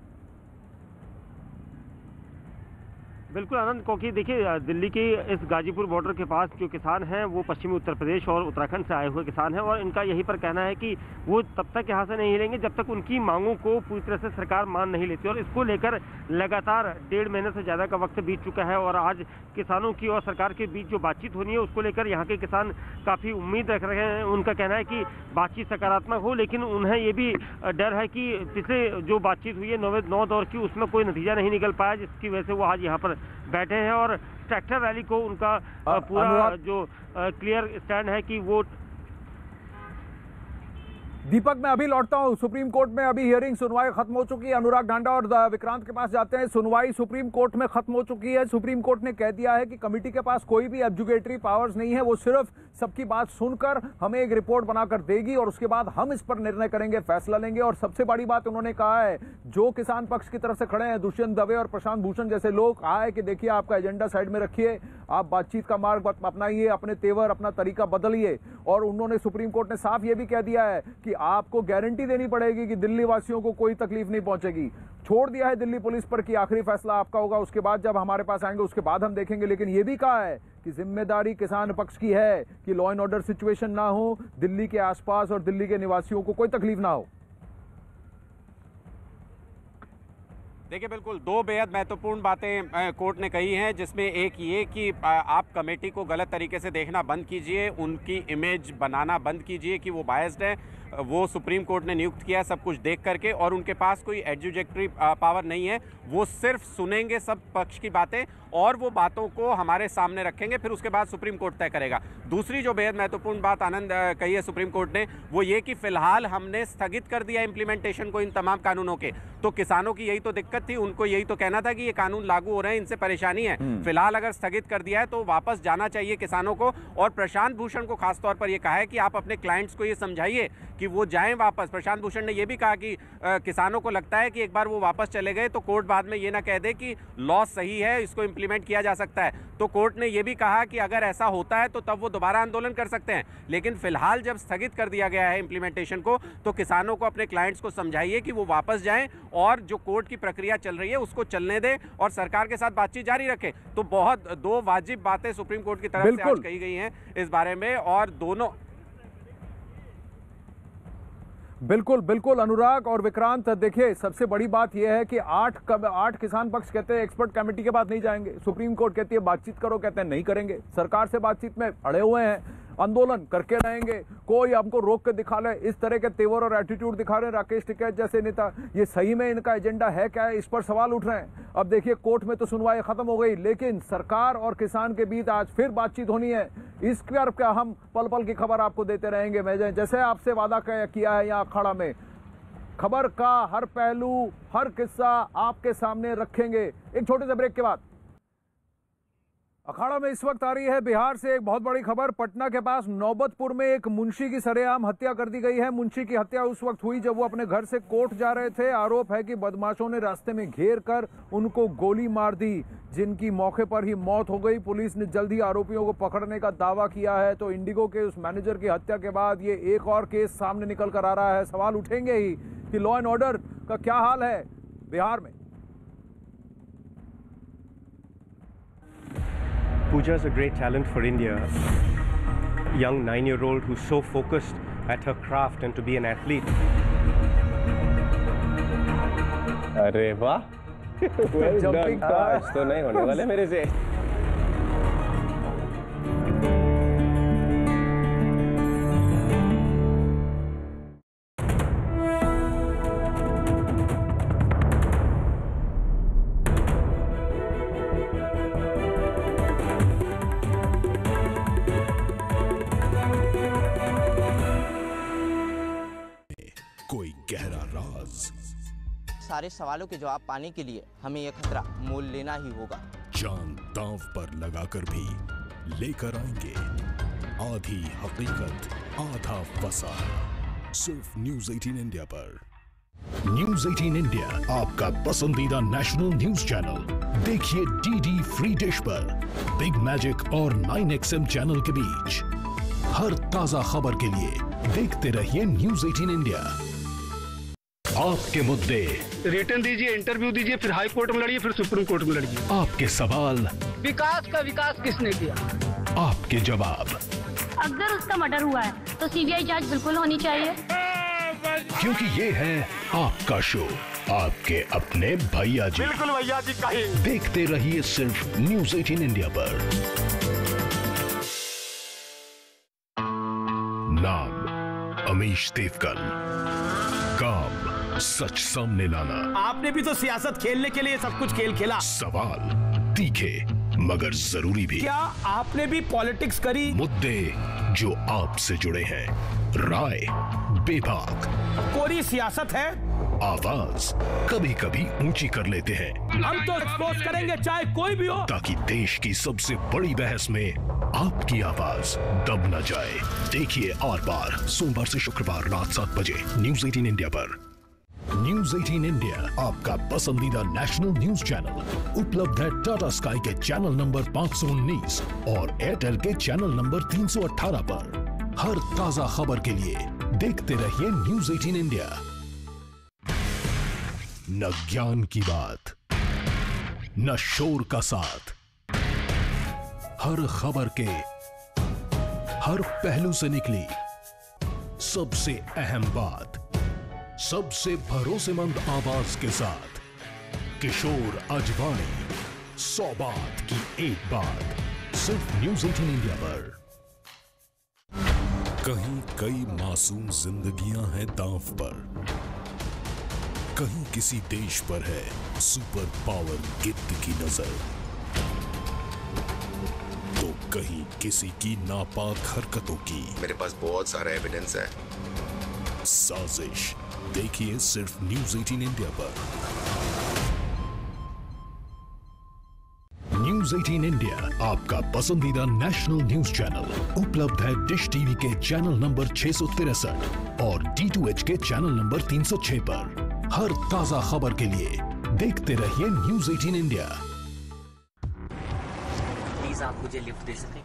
बिल्कुल आनंद, क्योंकि देखिए दिल्ली की इस गाजीपुर बॉर्डर के पास जो किसान हैं वो पश्चिमी उत्तर प्रदेश और उत्तराखंड से आए हुए किसान हैं, और इनका यही पर कहना है कि वो तब तक यहाँ से नहीं हिलेंगे जब तक उनकी मांगों को पूरी तरह से सरकार मान नहीं लेती। और इसको लेकर लगातार 1.5 महीने से ज़्यादा का वक्त बीत चुका है, और आज किसानों की और सरकार के बीच जो बातचीत होनी है उसको लेकर यहाँ के किसान काफ़ी उम्मीद रख रहे हैं। उनका कहना है कि बातचीत सकारात्मक हो, लेकिन उन्हें ये भी डर है कि पिछले जो बातचीत हुई है 9 दौर की, उसमें कोई नतीजा नहीं निकल पाया, जिसकी वजह से वो आज यहाँ पर बैठे हैं। और ट्रैक्टर रैली को उनका पूरा जो क्लियर स्टैंड है कि वो दीपक, मैं अभी लौटता हूं। सुप्रीम कोर्ट में अभी हियरिंग सुनवाई खत्म हो चुकी है। अनुराग ढांडा और विक्रांत के पास जाते हैं। सुनवाई सुप्रीम कोर्ट में खत्म हो चुकी है। सुप्रीम कोर्ट ने कह दिया है कि कमेटी के पास कोई भी एब्जुकेटरी पावर्स नहीं है, वो सिर्फ सबकी बात सुनकर हमें एक रिपोर्ट बनाकर देगी और उसके बाद हम इस पर निर्णय करेंगे, फैसला लेंगे। और सबसे बड़ी बात उन्होंने कहा है, जो किसान पक्ष की तरफ से खड़े हैं, दुष्यंत दवे और प्रशांत भूषण जैसे लोग, कहा है कि देखिए आपका एजेंडा साइड में रखिए, आप बातचीत का मार्ग अपनाइए, अपने तेवर अपना तरीका बदलिए। और उन्होंने सुप्रीम कोर्ट ने साफ ये भी कह दिया है कि आपको गारंटी देनी पड़ेगी कि दिल्ली वासियों को कोई तकलीफ नहीं पहुंचेगी। छोड़ दिया है दिल्ली पुलिस पर कि आखिरी फैसला आपका होगा, उसके बाद जब हमारे पास आएंगे उसके बाद हम देखेंगे। लेकिन यह भी कहा है कि जिम्मेदारी किसान पक्ष की है कि लॉ एंड ऑर्डर सिचुएशन ना हो, दिल्ली के आसपास और दिल्ली के निवासियों को कोई तकलीफ ना हो। देखिए, बिल्कुल 2 बेहद महत्वपूर्ण बातें कोर्ट ने कही हैं, जिसमें एक ये कि आप कमेटी को गलत तरीके से देखना बंद कीजिए, उनकी इमेज बनाना बंद कीजिए कि वो बायस्ड है। वो सुप्रीम कोर्ट ने नियुक्त किया सब कुछ देख करके, और उनके पास कोई एडजुडिकेटरी पावर नहीं है। वो सिर्फ सुनेंगे सब पक्ष की बातें और वो बातों को हमारे सामने रखेंगे, फिर उसके बाद सुप्रीम कोर्ट तय करेगा। दूसरी जो बेहद महत्वपूर्ण बात आनंद कही है सुप्रीम कोर्ट ने, वो ये कि फिलहाल हमने स्थगित कर दिया इम्प्लीमेंटेशन को इन तमाम कानूनों के। तो किसानों की यही तो दिक्कत थी, उनको यही तो कहना था कि ये कानून लागू हो रहे हैं, इनसे परेशानी है। फिलहाल अगर स्थगित कर दिया है तो वापस जाना चाहिए किसानों को। और प्रशांत भूषण को खासतौर पर यह कहा है कि आप अपने क्लाइंट्स को ये समझाइए कि वो जाएं वापस। प्रशांत भूषण ने यह भी कहा कि किसानों को लगता है कि एक बार वो वापस चले गए तो कोर्ट बाद में ये ना कह दे कि लॉ सही है, इसको इंप्लीमेंट किया जा सकता है। तो कोर्ट ने यह भी कहा कि अगर ऐसा होता है तो तब वो दोबारा आंदोलन कर सकते हैं। लेकिन फिलहाल जब स्थगित कर दिया गया है इंप्लीमेंटेशन को, तो किसानों को, अपने क्लाइंट्स को समझाइए कि वो वापस जाएं और जो कोर्ट की प्रक्रिया चल रही है उसको चलने दें और सरकार के साथ बातचीत जारी रखें। तो बहुत 2 वाजिब बातें सुप्रीम कोर्ट की तरफ से आज कही गई हैं इस बारे में, और दोनों बिल्कुल अनुराग और विक्रांत, देखिए सबसे बड़ी बात यह है कि 8 किसान पक्ष कहते हैं एक्सपर्ट कमेटी के बाद नहीं जाएंगे, सुप्रीम कोर्ट कहती है बातचीत करो, कहते हैं नहीं करेंगे। सरकार से बातचीत में अड़े हुए हैं, आंदोलन करके रहेंगे, कोई हमको रोक के दिखा ले। इस तरह के तेवर और एटीट्यूड दिखा रहे हैं राकेश टिकैत जैसे नेता। ये सही में इनका एजेंडा है क्या है, इस पर सवाल उठ रहे हैं। अब देखिए कोर्ट में तो सुनवाई खत्म हो गई, लेकिन सरकार और किसान के बीच आज फिर बातचीत होनी है। इस पर क्या हम पल पल की खबर आपको देते रहेंगे। मैं जैसे आपसे वादा किया है यहाँ अखाड़ा में, खबर का हर पहलू, हर किस्सा आपके सामने रखेंगे। एक छोटे से ब्रेक के बाद अखाड़ा में इस वक्त आ रही है बिहार से एक बहुत बड़ी खबर। पटना के पास नौबतपुर में एक मुंशी की सरेआम हत्या कर दी गई है। मुंशी की हत्या उस वक्त हुई जब वो अपने घर से कोर्ट जा रहे थे। आरोप है कि बदमाशों ने रास्ते में घेर कर उनको गोली मार दी, जिनकी मौके पर ही मौत हो गई। पुलिस ने जल्द ही आरोपियों को पकड़ने का दावा किया है। तो इंडिगो के उस मैनेजर की हत्या के बाद ये एक और केस सामने निकल कर आ रहा है। सवाल उठेंगे ही कि लॉ एंड ऑर्डर का क्या हाल है बिहार में। Pooja is a great talent for India. Young 9-year-old who's so focused at her craft and to be an athlete. अरे वाह, well done. आज तो नहीं होने वाले मेरे से। सारे सवालों के जवाब पाने के लिए हमें यह खतरा मोल लेना ही होगा। जान दांव पर लगाकर भी लेकर आएंगे आधी हकीकत आधा फसाद, सिर्फ न्यूज़ 18 इंडिया पर। न्यूज़ 18 इंडिया आपका पसंदीदा नेशनल न्यूज चैनल। देखिए डीडी फ्री डिश पर बिग मैजिक और 9XM चैनल के बीच। हर ताजा खबर के लिए देखते रहिए न्यूज़ 18 इंडिया। आपके मुद्दे रिटर्न दीजिए, इंटरव्यू दीजिए, फिर हाई कोर्ट में लड़िए, फिर सुप्रीम कोर्ट में लड़िए। आपके सवाल, विकास का विकास किसने किया? आपके जवाब। अगर उसका मर्डर हुआ है तो सीबीआई जांच बिल्कुल होनी चाहिए, क्योंकि ये है आपका शो, आपके अपने भैया जी। बिल्कुल भैया जी का ही। देखते रहिए सिर्फ न्यूज़ 18 इंडिया पर। नाम अमीश देवगन, काम सच सामने लाना। आपने भी तो सियासत खेलने के लिए सब कुछ खेल खेला। सवाल तीखे मगर जरूरी भी। क्या आपने भी पॉलिटिक्स करी? मुद्दे जो आपसे जुड़े हैं, राय बेबाक। कोरी सियासत है। आवाज कभी कभी ऊंची कर लेते हैं। हम तो एक्सपोज करेंगे चाहे कोई भी हो, ताकि देश की सबसे बड़ी बहस में आपकी आवाज दब न जाए। देखिए आर पार सोमवार से शुक्रवार रात 7 बजे न्यूज़ 18 इंडिया पर। न्यूज़ 18 इंडिया आपका पसंदीदा नेशनल न्यूज चैनल उपलब्ध है टाटा स्काई के चैनल नंबर 519 और एयरटेल के चैनल नंबर 318 पर। हर ताजा खबर के लिए देखते रहिए न्यूज़ 18 इंडिया। न ज्ञान की बात, न शोर का साथ, हर खबर के हर पहलू से निकली सबसे अहम बात, सबसे भरोसेमंद आवाज के साथ किशोर अजवाणी। 100 बात की एक बात, सिर्फ न्यूज़ 18 इंडिया पर। कहीं कई मासूम जिंदगियां हैं दांव पर, कहीं किसी देश पर है सुपर पावर गिद्ध की नजर, तो कहीं किसी की नापाक हरकतों की। मेरे पास बहुत सारा एविडेंस है। साजिश देखिए सिर्फ न्यूज़ 18 इंडिया पर। न्यूज़ 18 इंडिया आपका पसंदीदा नेशनल न्यूज चैनल उपलब्ध है डिश टीवी के चैनल नंबर 663 और D2H के चैनल नंबर 306 पर। हर ताजा खबर के लिए देखते रहिए न्यूज़ 18 इंडिया। प्लीज आप मुझे लिफ्ट दे सकें?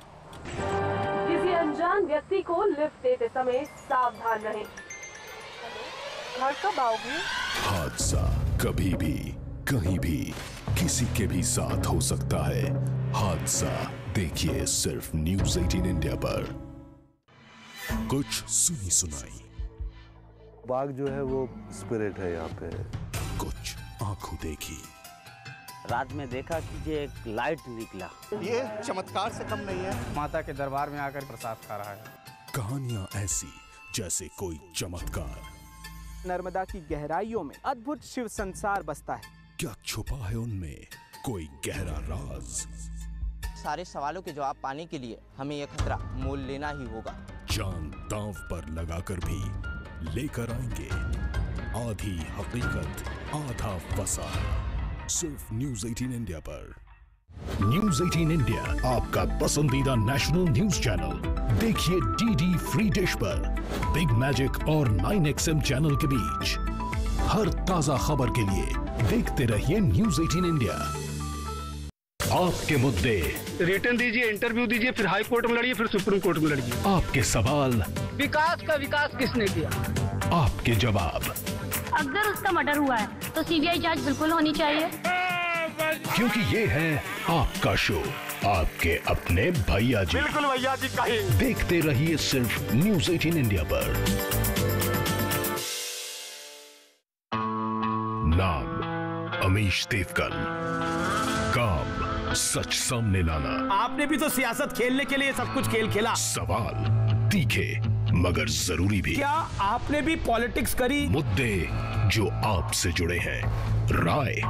किसी अनजान व्यक्ति को लिफ्ट देते समय सावधान रहें। घर कब आओगे? हादसा कभी भी कहीं भी किसी के भी साथ हो सकता है। हादसा देखिए सिर्फ न्यूज़ 18 इंडिया पर। कुछ सुनी सुनाई, बाघ जो है वो स्पिरिट है यहाँ पे। कुछ आंखों देखी, रात में देखा कि ये एक लाइट निकला। ये चमत्कार से कम नहीं है। माता के दरबार में आकर प्रसाद खा रहा है। कहानियां ऐसी जैसे कोई चमत्कार। नर्मदा की गहराइयों में अद्भुत शिव संसार बसता है। क्या छुपा है उनमें कोई गहरा राज? सारे सवालों के जवाब पाने के लिए हमें यह खतरा मोल लेना ही होगा। जान दांव पर लगाकर भी लेकर आएंगे आधी हकीकत आधा फसाना, सिर्फ न्यूज़ 18 इंडिया पर। न्यूज़ 18 इंडिया आपका पसंदीदा नेशनल न्यूज चैनल देखिए DD फ्री डिश पर बिग मैजिक और 9XM चैनल के बीच। हर ताजा खबर के लिए देखते रहिए न्यूज़ 18 इंडिया। आपके मुद्दे रिटर्न दीजिए, इंटरव्यू दीजिए, फिर हाई कोर्ट में लड़िए, फिर सुप्रीम कोर्ट में लड़िए। आपके सवाल, विकास का विकास किसने किया? आपके जवाब। अगर उसका मर्डर हुआ है तो सीबीआई जांच बिल्कुल होनी चाहिए, क्योंकि ये है आपका शो, आपके अपने भैया जी। बिल्कुल भैया जी का ही। देखते रहिए सिर्फ न्यूज़ 18 इंडिया पर। नाम अमीश देवगन, काम सच सामने लाना। आपने भी तो सियासत खेलने के लिए सब कुछ खेल खेला। सवाल तीखे मगर जरूरी भी। क्या आपने भी पॉलिटिक्स करी? मुद्दे जो आपसे जुड़े हैं, राय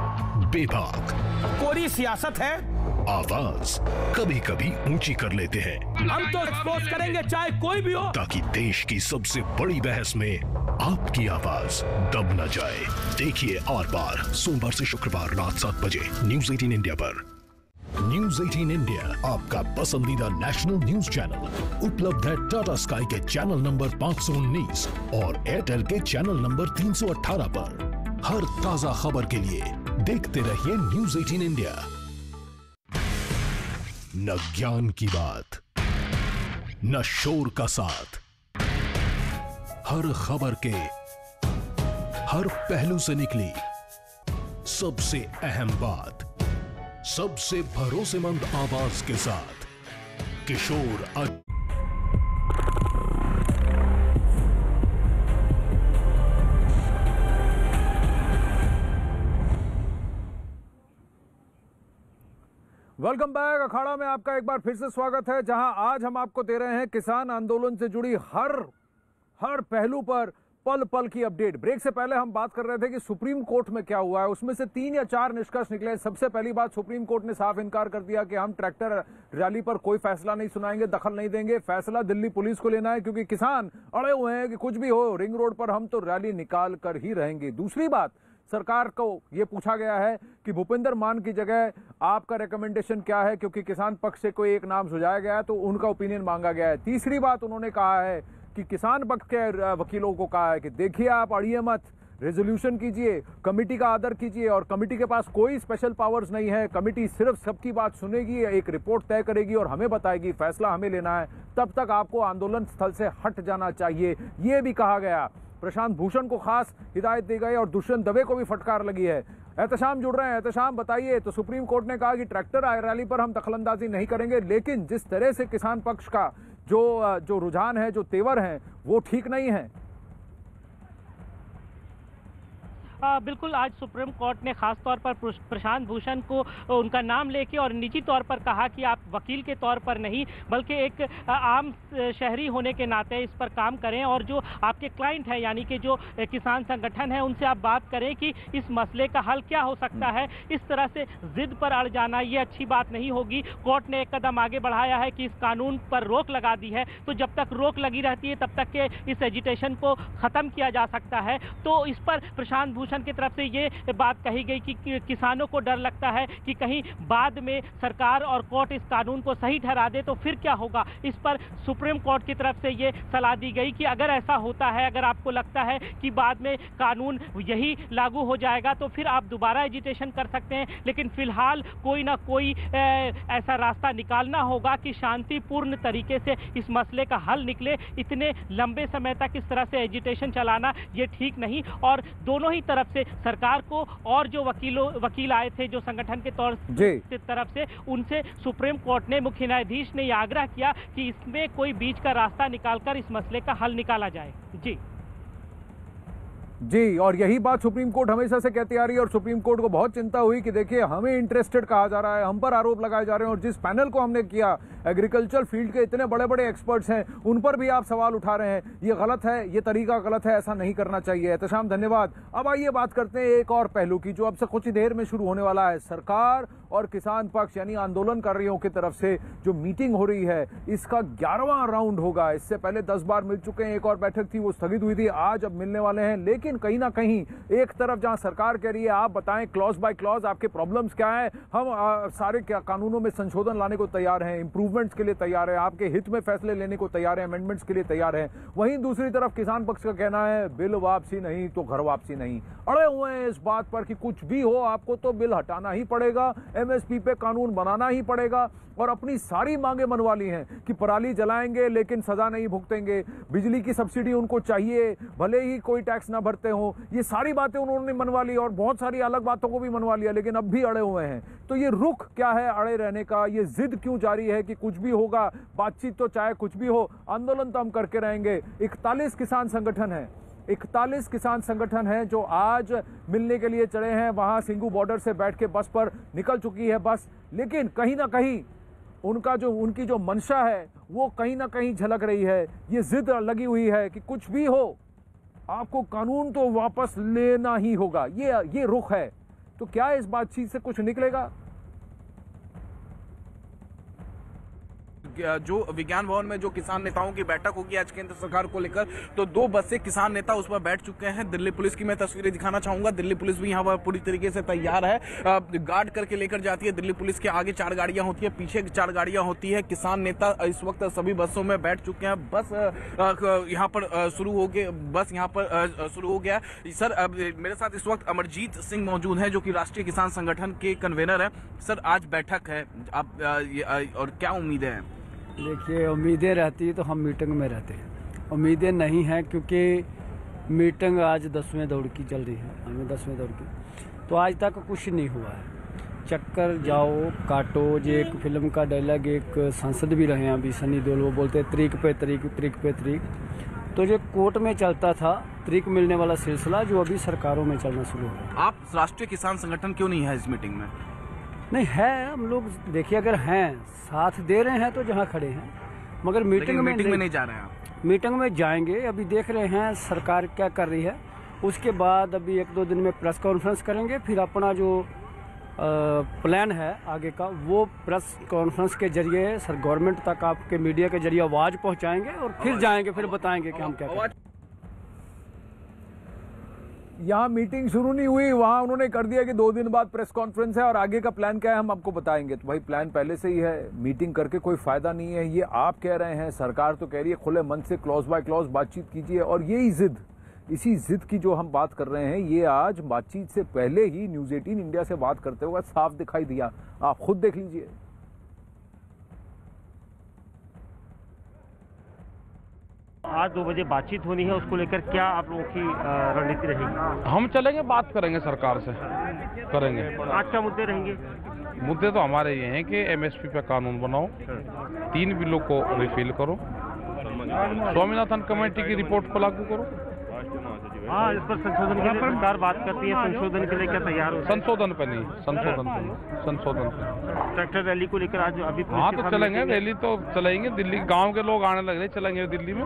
बेबाक। कोरी सियासत है। आवाज कभी कभी ऊंची कर लेते हैं। हम तो एक्सपोज करेंगे चाहे कोई भी हो, ताकि देश की सबसे बड़ी बहस में आपकी आवाज दब न जाए। देखिए आर पार सोमवार से शुक्रवार रात 7 बजे न्यूज़ 18 इंडिया पर। न्यूज़ 18 इंडिया आपका पसंदीदा नेशनल न्यूज चैनल उपलब्ध है टाटा स्काई के चैनल नंबर 519 और एयरटेल के चैनल नंबर 318 पर। हर ताजा खबर के लिए देखते रहिए न्यूज़ 18 इंडिया। न ज्ञान की बात, न शोर का साथ, हर खबर के हर पहलू से निकली सबसे अहम बात, सबसे भरोसेमंद आवाज के साथ किशोर वेलकम बैक। अखाड़ा में आपका एक बार फिर से स्वागत है, जहां आज हम आपको दे रहे हैं किसान आंदोलन से जुड़ी हर पहलू पर पल पल की अपडेट। ब्रेक से पहले हम बात कर रहे थे कि सुप्रीम कोर्ट में क्या हुआ है, उसमें से 3 या 4 निष्कर्ष निकले। सबसे पहली बात, सुप्रीम कोर्ट ने साफ इनकार कर दिया कि हम ट्रैक्टर रैली पर कोई फैसला नहीं सुनाएंगे, दखल नहीं देंगे। फैसला दिल्ली पुलिस को लेना है, क्योंकि किसान अड़े हुए हैं कि कुछ भी हो रिंग रोड पर हम तो रैली निकाल कर ही रहेंगे। दूसरी बात, सरकार को यह पूछा गया है कि भूपिंदर मान की जगह आपका रिकमेंडेशन क्या है, क्योंकि किसान पक्ष से कोई एक नाम सुझाया गया है तो उनका ओपिनियन मांगा गया है। तीसरी बात, उन्होंने कहा है कि किसान पक्ष के वकीलों को कहा है कि देखिए आप अड़िए मत, रेजोल्यूशन कीजिए, कमेटी का आदर कीजिए, और कमेटी के पास कोई स्पेशल पावर्स नहीं है। कमेटी सिर्फ सबकी बात सुनेगी, एक रिपोर्ट तय करेगी और हमें बताएगी, फैसला हमें लेना है। तब तक आपको आंदोलन स्थल से हट जाना चाहिए, ये भी कहा गया। प्रशांत भूषण को खास हिदायत दी गई और दुष्यंत दवे को भी फटकार लगी है। एहतशाम जुड़ रहे हैं, एहतशाम बताइए। तो सुप्रीम कोर्ट ने कहा कि ट्रैक्टर रैली पर हम दखलंदाजी नहीं करेंगे, लेकिन जिस तरह से किसान पक्ष का जो रुझान है, जो तेवर है, वो ठीक नहीं है। बिल्कुल, आज सुप्रीम कोर्ट ने खास तौर पर प्रशांत भूषण को उनका नाम लेके और निजी तौर पर कहा कि आप वकील के तौर पर नहीं बल्कि एक आम शहरी होने के नाते इस पर काम करें, और जो आपके क्लाइंट हैं यानी कि जो किसान संगठन है उनसे आप बात करें कि इस मसले का हल क्या हो सकता है। इस तरह से जिद पर अड़ जाना ये अच्छी बात नहीं होगी। कोर्ट ने एक कदम आगे बढ़ाया है कि इस कानून पर रोक लगा दी है, तो जब तक रोक लगी रहती है तब तक के इस एजिटेशन को ख़त्म किया जा सकता है। तो इस पर प्रशांत भूषण की तरफ से ये बात कही गई कि किसानों को डर लगता है कि कहीं बाद में सरकार और कोर्ट इस कानून को सही ठहरा दे तो फिर क्या होगा। इस पर सुप्रीम कोर्ट की तरफ से ये सलाह दी गई कि अगर ऐसा होता है, अगर आपको लगता है कि बाद में कानून यही लागू हो जाएगा तो फिर आप दोबारा एजिटेशन कर सकते हैं, लेकिन फिलहाल कोई ना कोई ऐसा रास्ता निकालना होगा कि शांतिपूर्ण तरीके से इस मसले का हल निकले। इतने लंबे समय तक इस तरह से एजिटेशन चलाना ये ठीक नहीं। और दोनों ही तरफ से सरकार को और जो वकील आए थे जो संगठन के तौर से तरफ से, उनसे सुप्रीम कोर्ट ने, मुख्य न्यायाधीश ने यह आग्रह किया कि इसमें कोई बीच का रास्ता निकालकर इस मसले का हल निकाला जाए। जी, और यही बात सुप्रीम कोर्ट हमेशा से कहती आ रही है, और सुप्रीम कोर्ट को बहुत चिंता हुई कि देखिए हमें इंटरेस्टेड कहा जा रहा है, हम पर आरोप लगाए जा रहे हैं, और जिस पैनल को हमने किया, एग्रीकल्चर फील्ड के इतने बड़े बड़े एक्सपर्ट्स हैं, उन पर भी आप सवाल उठा रहे हैं। ये गलत है, ये तरीका गलत है, ऐसा नहीं करना चाहिए। एहतशाम धन्यवाद। अब आइए बात करते हैं एक और पहलू की, जो अब से कुछ ही देर में शुरू होने वाला है। सरकार और किसान पक्ष यानी आंदोलनकारियों की तरफ से जो मीटिंग हो रही है, इसका 11वां राउंड होगा। इससे पहले 10 बार मिल चुके हैं, एक और बैठक थी वो स्थगित हुई थी, आज अब मिलने वाले हैं। लेकिन कहीं ना कहीं एक तरफ जहां सरकार कह रही है आप बताएं क्लॉज बाय क्लॉज आपके प्रॉब्लम्स क्या हैं, हम सारे कानूनों में संशोधन लाने को तैयार हैं, इंप्रूवमेंट्स के लिए तैयार है, आपके हित में फैसले लेने को तैयार है, अमेंडमेंट्स के लिए तैयार है। वहीं दूसरी तरफ किसान पक्ष का कहना है बिल वापसी नहीं तो घर वापसी नहीं। अड़े हुए हैं इस बात पर कि कुछ भी हो आपको तो बिल हटाना ही पड़ेगा, एमएसपी पे कानून बनाना ही पड़ेगा, और अपनी सारी मांगे मनवा ली हैं कि पराली जलाएंगे लेकिन सजा नहीं भुगतेंगे, बिजली की सब्सिडी उनको चाहिए भले ही कोई टैक्स ना भरते हो। ये सारी बातें उन्होंने मनवा ली और बहुत सारी अलग बातों को भी मनवा लिया, लेकिन अब भी अड़े हुए हैं। तो ये रुख क्या है अड़े रहने का, ये जिद क्यों जारी है कि कुछ भी होगा, बातचीत तो चाहे कुछ भी हो, आंदोलन तो हम करके रहेंगे। 41 किसान संगठन है, 41 किसान संगठन हैं जो आज मिलने के लिए चढ़े हैं। वहां सिंगू बॉर्डर से बैठ के बस पर निकल चुकी है बस, लेकिन कहीं ना कहीं उनकी जो मंशा है वो कहीं ना कहीं झलक रही है। ये जिद लगी हुई है कि कुछ भी हो आपको कानून तो वापस लेना ही होगा, ये रुख है। तो क्या इस बातचीत से कुछ निकलेगा? जो विज्ञान भवन में जो किसान नेताओं की बैठक होगी आज केंद्र सरकार को लेकर, तो 2 बस से किसान नेता उस पर बैठ चुके हैं। दिल्ली पुलिस की मैं तस्वीरें दिखाना चाहूंगा। दिल्ली पुलिस भी यहाँ पर पूरी तरीके से तैयार है, गार्ड करके लेकर जाती है। दिल्ली पुलिस के आगे 4 गाड़ियां होती है, पीछे 4 गाड़ियां होती है। किसान नेता इस वक्त सभी बसों में बैठ चुके हैं। बस यहाँ पर शुरू हो गया। सर मेरे साथ इस वक्त अमरजीत सिंह मौजूद है जो कि राष्ट्रीय किसान संगठन के कन्वेनर है। सर आज बैठक है और क्या उम्मीदें हैं? देखिए, उम्मीदें रहती तो हम मीटिंग में रहते हैं, उम्मीदें नहीं हैं क्योंकि मीटिंग आज 10वें दौर की चल रही है, हमें 10वें दौर की, तो आज तक कुछ नहीं हुआ है। चक्कर जाओ काटो, जो एक फिल्म का डायलॉग एक सांसद भी रहे हैं अभी सनी देओल, वो बोलते हैं तरीक पे तरीक, तरीक पे तरीक। तो जो कोर्ट में चलता था तरीक मिलने वाला सिलसिला, जो अभी सरकारों में चलना शुरू हो गया। आप राष्ट्रीय किसान संगठन क्यों नहीं है इस मीटिंग में? नहीं है, हम लोग देखिए अगर हैं साथ दे रहे हैं तो जहाँ खड़े हैं, मगर मीटिंग में नहीं जा रहे हैं आप? मीटिंग में जाएंगे, अभी देख रहे हैं सरकार क्या कर रही है, उसके बाद अभी 1-2 दिन में प्रेस कॉन्फ्रेंस करेंगे, फिर अपना जो प्लान है आगे का वो प्रेस कॉन्फ्रेंस के जरिए सर गवर्नमेंट तक आपके मीडिया के जरिए आवाज़ पहुंचाएंगे और फिर जाएंगे, फिर बताएंगे कि हम क्या करें। यहाँ मीटिंग शुरू नहीं हुई, वहाँ उन्होंने कर दिया कि 2 दिन बाद प्रेस कॉन्फ्रेंस है और आगे का प्लान क्या है हम आपको बताएंगे। तो भाई प्लान पहले से ही है, मीटिंग करके कोई फायदा नहीं है, ये आप कह रहे हैं, सरकार तो कह रही है खुले मन से क्लॉज बाय क्लॉज बातचीत कीजिए। और यही जिद, इसी जिद की जो हम बात कर रहे हैं, ये आज बातचीत से पहले ही न्यूज़ 18 इंडिया से बात करते हुए साफ दिखाई दिया। आप खुद देख लीजिए। आज 2 बजे बातचीत होनी है, उसको लेकर क्या आप लोगों की रणनीति रहेगी? हम चलेंगे, बात करेंगे सरकार से, करेंगे। आज क्या मुद्दे रहेंगे? मुद्दे तो हमारे ये हैं कि एमएसपी पे कानून बनाओ, 3 बिलों को रिफिल करो, स्वामीनाथन कमेटी की रिपोर्ट को लागू करो। हाँ, इस पर संशोधन के लिए सरकार बात करती है, संशोधन के लिए क्या तैयार हो? संशोधन पे नहीं, संशोधन पे। ट्रैक्टर रैली को लेकर आज अभी हाँ तो चलेंगे, रैली तो चलेंगे, दिल्ली गांव के लोग आने लग रहे, चलेंगे दिल्ली में।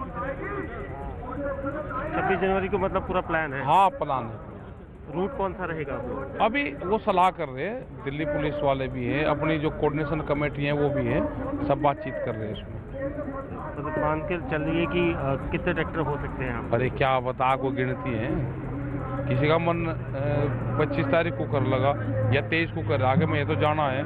26 जनवरी को मतलब पूरा प्लान है? हाँ प्लान है। रूट कौन सा रहेगा? अभी वो सलाह कर रहे हैं, दिल्ली पुलिस वाले भी हैं, अपनी जो कोऑर्डिनेशन कमेटी है वो भी है, सब बातचीत कर रहे हैं इसमें। तो मान के चल रही है कि कितने ट्रैक्टर हो सकते हैं? अरे क्या बता, को गिनती है, किसी का मन 25 तारीख को कर लगा या 23 को कर, आगे में ये तो जाना है।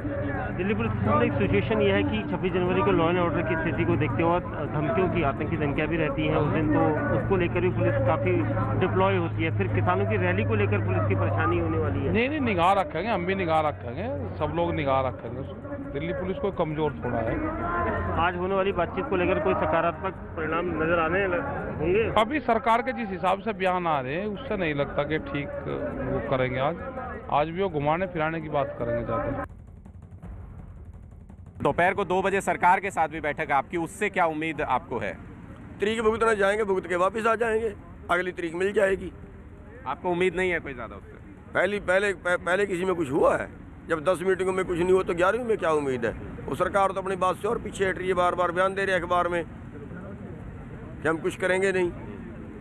दिल्ली पुलिस में एक सिचुएशन ये है कि 26 जनवरी को लॉ एंड ऑर्डर की स्थिति को देखते हुए धमकियों की, आतंकी धमकियां भी रहती हैं उस दिन, तो उसको लेकर भी पुलिस काफ़ी डिप्लॉय होती है। फिर किसानों की रैली को लेकर पुलिस की परेशानी होने वाली है। नहीं, निगाह रखेंगे, हम भी निगाह रखेंगे, सब लोग निगाह रखेंगे। दिल्ली पुलिस को कमज़ोर थोड़ा है। आज होने वाली बातचीत को लेकर कोई सकारात्मक परिणाम नजर आने होंगे? अभी सरकार के जिस हिसाब से बयान आ रहे हैं उससे नहीं लगता कि ठीक वो करेंगे। आज भी वो घुमाने फिराने की बात करेंगे ज़्यादा। दोपहर को 2 बजे सरकार के साथ भी बैठक आपकी, उससे क्या उम्मीद आपको है? तरीक भुगतना जाएंगे, भुगत के वापस आ जाएंगे, अगली तरीक मिल जाएगी। आपको उम्मीद नहीं है कोई ज़्यादा उससे? पहले किसी में कुछ हुआ है? जब 10 मीटिंगों में कुछ नहीं हुआ तो 11वीं में क्या उम्मीद है? वो सरकार तो अपनी बात से और पीछे हट रही है, बार बार बयान दे रहे हैं अखबार में कि हम कुछ करेंगे नहीं।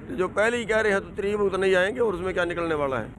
तो जो पहले ही कह रहे हैं तो तरीक भुगत नहीं जाएंगे, और उसमें क्या निकलने वाला है?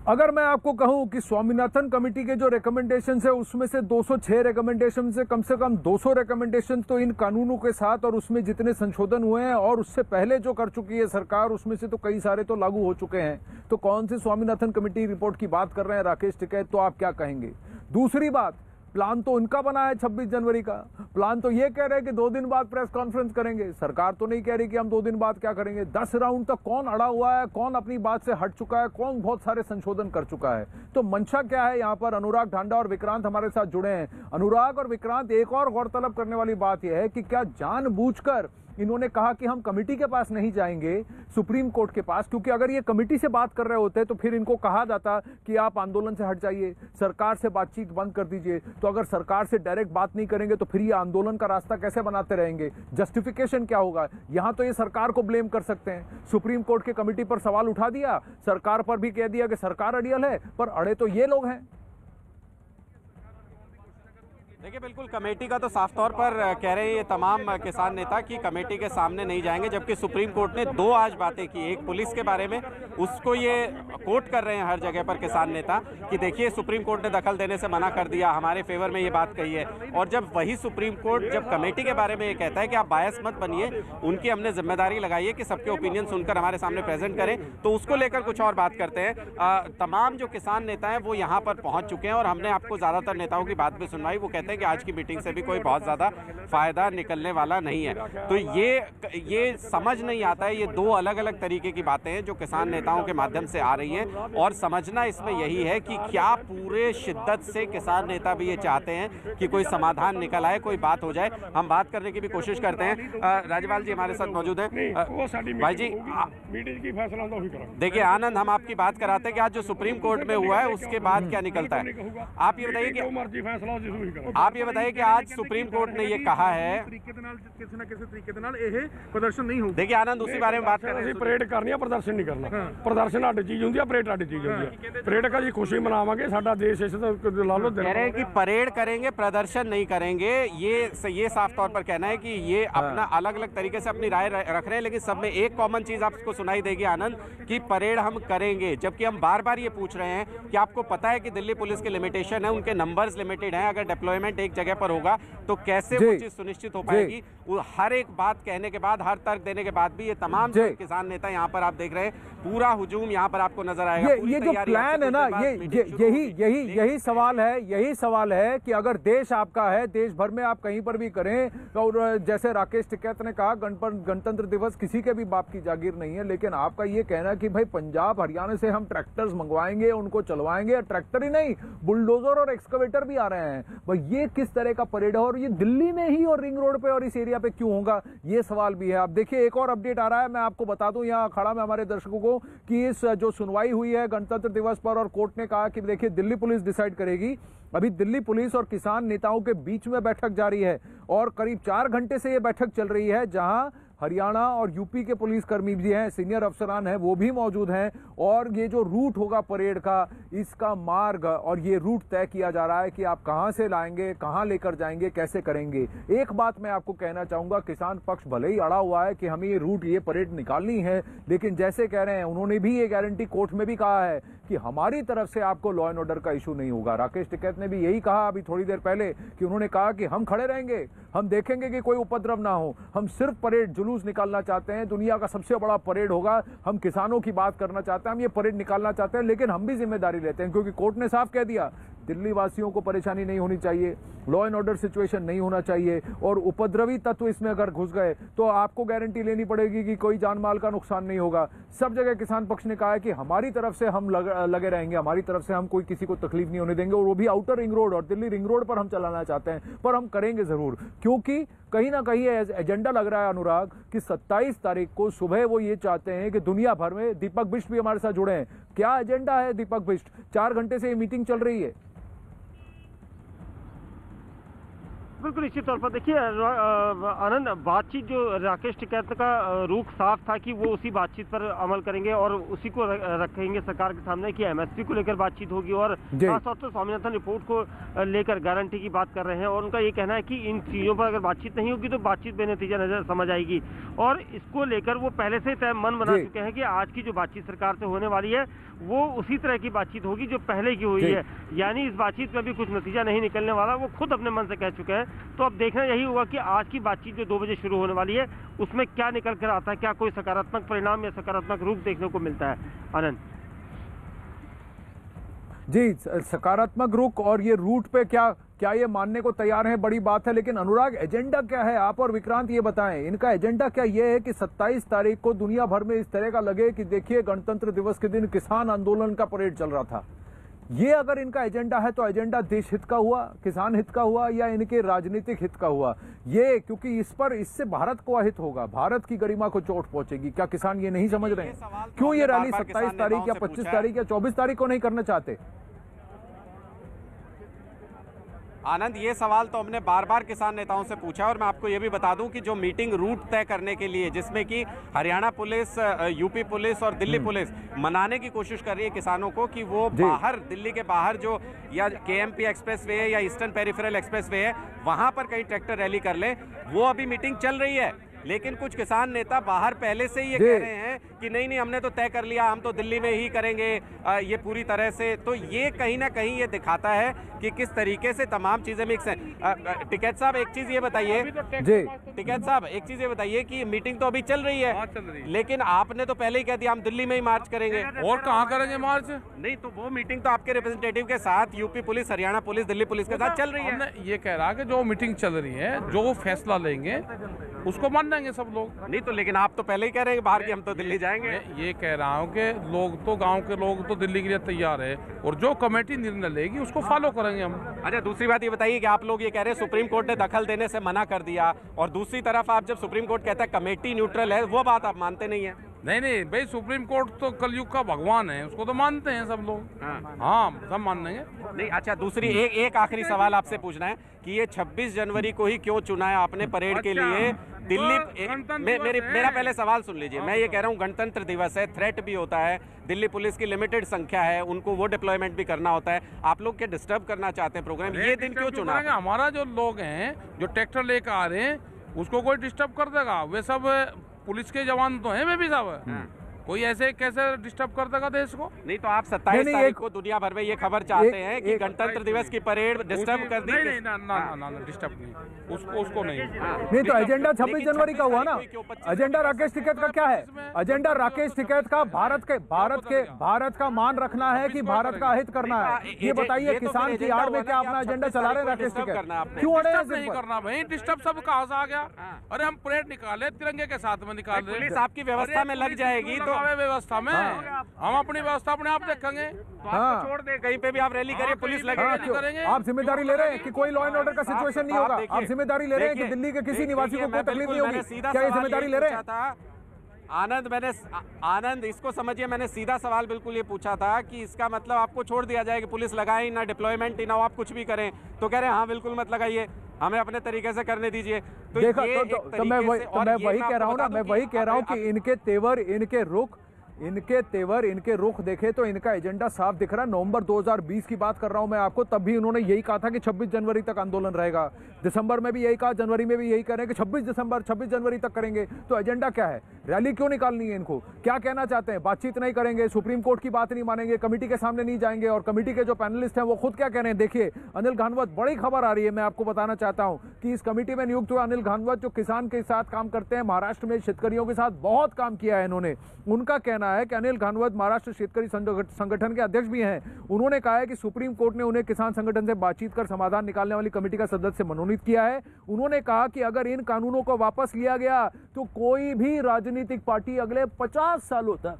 अगर मैं आपको कहूं कि स्वामीनाथन कमेटी के जो रिकमेंडेशंस है उसमें से 206 रिकमेंडेशन से कम 200 रिकमेंडेशन तो इन कानूनों के साथ और उसमें जितने संशोधन हुए हैं और उससे पहले जो कर चुकी है सरकार, उसमें से तो कई सारे तो लागू हो चुके हैं। तो कौन सी स्वामीनाथन कमेटी रिपोर्ट की बात कर रहे हैं राकेश टिकैत, तो आप क्या कहेंगे? दूसरी बात, प्लान तो उनका बना है 26 जनवरी का, प्लान तो ये कह रहे हैं कि 2 दिन बाद प्रेस कॉन्फ्रेंस करेंगे। सरकार तो नहीं कह रही कि हम 2 दिन बाद क्या करेंगे। 10 राउंड तक कौन अड़ा हुआ है, कौन अपनी बात से हट चुका है, कौन बहुत सारे संशोधन कर चुका है। तो मंशा क्या है यहाँ पर? अनुराग ढांडा और विक्रांत हमारे साथ जुड़े हैं। अनुराग और विक्रांत, एक और गौरतलब करने वाली बात यह है कि क्या जानबूझकर इन्होंने कहा कि हम कमेटी के पास नहीं जाएंगे, सुप्रीम कोर्ट के पास? क्योंकि अगर ये कमेटी से बात कर रहे होते तो फिर इनको कहा जाता कि आप आंदोलन से हट जाइए, सरकार से बातचीत बंद कर दीजिए। तो अगर सरकार से डायरेक्ट बात नहीं करेंगे तो फिर ये आंदोलन का रास्ता कैसे बनाते रहेंगे? जस्टिफिकेशन क्या होगा? यहां तो ये सरकार को ब्लेम कर सकते हैं। सुप्रीम कोर्ट के कमेटी पर सवाल उठा दिया, सरकार पर भी कह दिया कि सरकार अड़ियल है, पर अड़े तो ये लोग हैं। देखिए, बिल्कुल कमेटी का तो साफ तौर पर कह रहे हैं ये तमाम किसान नेता कि कमेटी के सामने नहीं जाएंगे, जबकि सुप्रीम कोर्ट ने 2 आज बातें की। एक पुलिस के बारे में, उसको ये कोट कर रहे हैं हर जगह पर किसान नेता कि देखिए सुप्रीम कोर्ट ने दखल देने से मना कर दिया, हमारे फेवर में ये बात कही है। और जब वही सुप्रीम कोर्ट जब कमेटी के बारे में ये कहता है कि आप बायस मत बनिए, उनकी हमने जिम्मेदारी लगाई है कि सबके ओपिनियन सुनकर हमारे सामने प्रेजेंट करें, तो उसको लेकर कुछ और बात करते हैं। तमाम जो किसान नेता हैं वो यहाँ पर पहुँच चुके हैं और हमने आपको ज़्यादातर नेताओं की बात भी सुनवाई। वो कहते हैं हैं कि आज की मीटिंग से भी कोई बहुत ज़्यादा फायदा निकलने वाला नहीं है। तो ये समझ नहीं आता है, ये दो अलग अलग तरीके की बातें हैं जो किसान नेताओं के माध्यम से आ रही हैं, और समझना इसमें यही है कि क्या पूरे शिद्दत से किसान नेता भी ये चाहते हैं कि कोई समाधान निकल आए, कोई बात हो जाए। हम बात करने की भी कोशिश करते हैं। राज्यपाल जी हमारे साथ मौजूद हैं। भाई जी देखिए आनंद, हम आपकी बात कराते हैं कि आज जो सुप्रीम कोर्ट में हुआ है उसके बाद क्या निकलता है। आप ये बताइए कि आज सुप्रीम कोर्ट ने ये कहा है, प्रदर्शन नहीं होगा। देखिए आनंद, उसी बारे में बात कर रहे हैं। परेड करनी है, प्रदर्शन नहीं करना। प्रदर्शन अड्ड चीज होती है, परेड अड्ड चीज होती है। परेड का जी खुशी मनावांगे, साडा देश इस ला लो। कह रहे हैं कि परेड करेंगे, प्रदर्शन नहीं करेंगे। ये साफ तौर पर कहना है कि ये अपना अलग अलग तरीके से अपनी राय रख रहे हैं, लेकिन सब में एक कॉमन चीज आपको सुनाई देगी आनंद, कि परेड हम करेंगे। जबकि हम बार बार ये पूछ रहे हैं कि आपको पता है कि दिल्ली पुलिस के लिमिटेशन है, उनके नंबर्स लिमिटेड हैं। अगर डिप्लॉयमेंट एक जगह पर होगा तो कैसे वो चीज सुनिश्चित हो पाएगी। हर एक बात कहने के बाद, हर तर्क देने के बाद भी ये तमाम जो किसान नेता यहाँ पर आप देख रहे हैं, पूरा हुजूम यहाँ पर आपको नजर आएगा। ये जो प्लान है ना, यही सवाल है कि अगर देश आपका है, देश भर में आप कहीं पर भी करें, और जैसे राकेश टिकैत ने कहा गणतंत्र दिवस किसी के भी बाप की जागीर नहीं है, लेकिन आपका ये कहना कि भाई पंजाब हरियाणा से हम ट्रैक्टर्स मंगवाएंगे, उनको चलवाएंगे, ट्रैक्टर ही नहीं बुलडोजर और एक्सकवेटर भी आ रहे हैं, भाई ये किस तरह का परेड है, और ये दिल्ली में ही और रिंग रोड पे और इस एरिया पे क्यों होगा, ये सवाल भी है। अब देखिए एक और अपडेट आ रहा है, मैं आपको बता दूं यहाँ अखाड़ा में हमारे दर्शकों को कि इस जो सुनवाई हुई है गणतंत्र दिवस पर, और कोर्ट ने कहा कि देखिए दिल्ली पुलिस डिसाइड करेगी। अभी दिल्ली पुलिस और किसान नेताओं के बीच में बैठक जारी है, और करीब 4 घंटे से यह बैठक चल रही है, जहां हरियाणा और यूपी के पुलिसकर्मी भी हैं, सीनियर अफसरान हैं, वो भी मौजूद हैं, और ये जो रूट होगा परेड का, इसका मार्ग और ये रूट तय किया जा रहा है कि आप कहां से लाएंगे, कहां लेकर जाएंगे, कैसे करेंगे। एक बात मैं आपको कहना चाहूंगा, किसान पक्ष भले ही अड़ा हुआ है कि हमें ये रूट, ये परेड निकालनी है, लेकिन जैसे कह रहे हैं, उन्होंने भी ये गारंटी कोर्ट में भी कहा है कि हमारी तरफ से आपको लॉ एंड ऑर्डर का इशू नहीं होगा। राकेश टिकैत ने भी यही कहा अभी थोड़ी देर पहले कि उन्होंने कहा कि हम खड़े रहेंगे, हम देखेंगे कि कोई उपद्रव ना हो, हम सिर्फ परेड जुलूस निकालना चाहते हैं, दुनिया का सबसे बड़ा परेड होगा, हम किसानों की बात करना चाहते हैं, हम ये परेड निकालना चाहते हैं, लेकिन हम भी जिम्मेदारी लेते हैं, क्योंकि कोर्ट ने साफ कह दिया दिल्ली वासियों को परेशानी नहीं होनी चाहिए, लॉ एंड ऑर्डर सिचुएशन नहीं होना चाहिए, और उपद्रवी तत्व इसमें अगर घुस गए तो आपको गारंटी लेनी पड़ेगी कि कोई जान माल का नुकसान नहीं होगा। सब जगह किसान पक्ष ने कहा है कि हमारी तरफ से हम लगे रहेंगे, हमारी तरफ से हम कोई किसी को तकलीफ नहीं होने देंगे, और वो भी आउटर रिंग रोड और दिल्ली रिंग रोड पर हम चलाना चाहते हैं, पर हम करेंगे जरूर, क्योंकि कहीं ना कहीं एजेंडा लग रहा है अनुराग कि 27 तारीख को सुबह वो ये चाहते हैं कि दुनिया भर में, दीपक बिष्ट भी हमारे साथ जुड़े हैं, क्या एजेंडा है दीपक बिष्ट? 4 घंटे से ये मीटिंग चल रही है। बिल्कुल निश्चित तौर पर देखिए आनंद, बातचीत जो राकेश टिकैत का रुख साफ था कि वो उसी बातचीत पर अमल करेंगे और उसी को रखेंगे सरकार के सामने कि एमएसपी को लेकर बातचीत होगी, और खासतौर पर स्वामीनाथन रिपोर्ट को लेकर गारंटी की बात कर रहे हैं, और उनका ये कहना है कि इन चीज़ों पर अगर बातचीत नहीं होगी तो बातचीत बेनतीजा नजर समझ आएगी, और इसको लेकर वो पहले से तय मन बना चुके हैं कि आज की जो बातचीत सरकार से होने वाली है वो उसी तरह की बातचीत होगी जो पहले की हुई है, यानी इस बातचीत में भी कुछ नतीजा नहीं निकलने वाला, वो खुद अपने मन से कह चुके हैं। तो अब देखना यही होगा कि आज की बातचीत जो 2 बजे शुरू होने वाली है उसमें क्या निकल कर आता है, क्या कोई सकारात्मक परिणाम या सकारात्मक रूप देखने को मिलता है। आनंद जी, सकारात्मक रुख और ये रूट पे क्या ये मानने को तैयार है, बड़ी बात है, लेकिन अनुराग एजेंडा क्या है? आप और विक्रांत ये बताएं, इनका एजेंडा क्या ये है कि 27 तारीख को दुनिया भर में इस तरह का लगे कि देखिए गणतंत्र दिवस के दिन किसान आंदोलन का परेड चल रहा था, ये अगर इनका एजेंडा है तो एजेंडा देश हित का हुआ, किसान हित का हुआ, या इनके राजनीतिक हित का हुआ? ये क्योंकि इससे भारत को अहित होगा, भारत की गरिमा को चोट पहुंचेगी। क्या किसान ये नहीं समझ रहे हैं? क्यों ये रैली 27 तारीख या 25 तारीख या 24 तारीख को नहीं करना चाहते? आनंद, ये सवाल तो हमने बार बार किसान नेताओं से पूछा, और मैं आपको ये भी बता दूं कि जो मीटिंग रूट तय करने के लिए, जिसमें कि हरियाणा पुलिस, यूपी पुलिस और दिल्ली पुलिस मनाने की कोशिश कर रही है किसानों को कि वो बाहर, दिल्ली के बाहर जो या केएमपी एक्सप्रेस वे है या ईस्टर्न पेरिफेरल एक्सप्रेस वे है, वहां पर कहीं ट्रैक्टर रैली कर लें, वो अभी मीटिंग चल रही है। लेकिन कुछ किसान नेता बाहर पहले से ही ये कह रहे हैं कि नहीं हमने तो तय कर लिया, हम तो दिल्ली में ही करेंगे ये पूरी तरह से। तो ये कहीं ना कहीं ये दिखाता है कि किस तरीके से तमाम चीजें मिक्स हैं। टिकैत साहब एक चीज ये बताइए जी, टिकैत साहब एक चीज ये बताइए कि मीटिंग तो अभी चल रही है, लेकिन आपने तो पहले ही कह दिया हम दिल्ली में ही मार्च करेंगे। और कहाँ करेंगे मार्च? नहीं तो वो मीटिंग तो आपके रिप्रेजेंटेटिव के साथ UP police, Haryana police, Delhi police के साथ चल रही है। ये कह रहा कि जो मीटिंग चल रही है, जो फैसला लेंगे उसको मान लेंगे सब लोग। नहीं तो लेकिन आप तो पहले ही कह रहे हैं बाहर की हम तो दिल्ली जाएंगे। ये कह रहा हूँ कि लोग तो, गांव के लोग तो दिल्ली के लिए तैयार है, और जो कमेटी निर्णय लेगी उसको फॉलो करेंगे हम। अच्छा, दूसरी बात ये बताइए कि आप लोग ये कह रहे हैं सुप्रीम कोर्ट ने दखल देने से मना कर दिया, और दूसरी तरफ आप जब सुप्रीम कोर्ट कहता है कमेटी न्यूट्रल है, वो बात आप मानते नहीं है। नहीं भाई, सुप्रीम कोर्ट तो कलयुग का भगवान है, उसको तो मानते हैं सब लोग। हाँ सब मान लेंगे। नहीं अच्छा, दूसरी एक आखिरी सवाल आपसे पूछना है कि ये 26 जनवरी को ही क्यों चुना है आपने परेड के लिए दिल्ली? मेरा पहले सवाल सुन लीजिए। मैं ये कह रहा हूँ गणतंत्र दिवस है, थ्रेट भी होता है, दिल्ली पुलिस की लिमिटेड संख्या है, उनको वो डिप्लॉयमेंट भी करना होता है, आप लोग क्या डिस्टर्ब करना चाहते हैं प्रोग्राम? ये दिन क्यों चुना? हमारा जो लोग हैं जो ट्रैक्टर लेकर आ रहे हैं उसको कोई डिस्टर्ब कर देगा? वे सब पुलिस के जवान तो हैं, वे भी सब कोई ऐसे कैसे डिस्टर्ब कर देगा देश को? नहीं तो आप 27 तारीख को दुनिया भर में ये खबर चाहते हैं कि गणतंत्र दिवस की परेड डिस्टर्ब कर दी। नहीं डिस्टर्ब नहीं, उसको नहीं। नहीं तो एजेंडा 26 जनवरी का हुआ ना। एजेंडा राकेश टिकैत का क्या है? एजेंडा राकेश टिकैत का भारत का मान रखना है कि भारत का हित करना है? ये बताइए, किसान की आड़ में क्या अपना एजेंडा चला रहे हैं राकेश टिकैत? क्यों नहीं करना भाई? डिस्टर्ब सब कहाँ से आ गया? अरे हम परेड निकाले तिरंगे के साथ में निकाल रहे, पुलिस आपकी व्यवस्था में लग जाएगी तो व्यवस्था में हम अपनी व्यवस्था अपने आप देखेंगे। तो आपको छोड़ दे, कहीं पे भी आप रैली करिए, पुलिस लगेगी। आप जिम्मेदारी ले रहे हैं कि कोई लॉ एंड ऑर्डर का सिचुएशन नहीं होगा? आप जिम्मेदारी ले रहे हैं कि दिल्ली के किसी निवासी को कोई तकलीफ नहीं होगी? क्या ये जिम्मेदारी ले रहे हैं? आनंद इसको समझिए, मैंने सीधा सवाल बिल्कुल ये पूछा था कि इसका मतलब आपको छोड़ दिया जाए कि पुलिस लगाए ना, डिप्लॉयमेंट ही ना हो, आप कुछ भी करें? तो कह रहे हैं हाँ बिल्कुल मत लगाइए, हमें अपने तरीके से करने दीजिए। तो देखो तो मैं वही कह रहा हूँ ना, मैं वही कह रहा हूँ कि इनके तेवर, इनके रुख देखे तो इनका एजेंडा साफ दिख रहा है। नवंबर 2020 की बात कर रहा हूं मैं आपको, तब भी उन्होंने यही कहा था कि 26 जनवरी तक आंदोलन रहेगा। दिसंबर में भी यही कहा, जनवरी में भी यही कह रहे हैं कि 26 जनवरी तक करेंगे। तो एजेंडा क्या है? रैली क्यों निकालनी है इनको? क्या कहना चाहते हैं? बातचीत नहीं करेंगे, सुप्रीम कोर्ट की बात नहीं मानेंगे, कमेटी के सामने नहीं जाएंगे, और कमेटी के जो पैनलिस्ट हैं वो खुद क्या कह रहे हैं देखिए। अनिल घानवत, बड़ी खबर आ रही है, मैं आपको बताना चाहता हूं कि इस कमेटी में नियुक्त हुए अनिल घानवत जो किसान के साथ काम करते हैं, महाराष्ट्र में शेतकरियों के साथ बहुत काम किया है इन्होंने। उनका कहना है कि अनिल घानवत महाराष्ट्र शेतकरी संगठन के अध्यक्ष भी हैं। उन्होंने कहा है कि सुप्रीम कोर्ट ने उन्हें किसान संगठन से बातचीत कर समाधान निकालने वाली कमेटी का सदस्य मनोनीत किया है। उन्होंने कहा कि अगर इन कानूनों को वापस लिया गया तो कोई भी राजनीतिक पार्टी अगले 50 सालों तक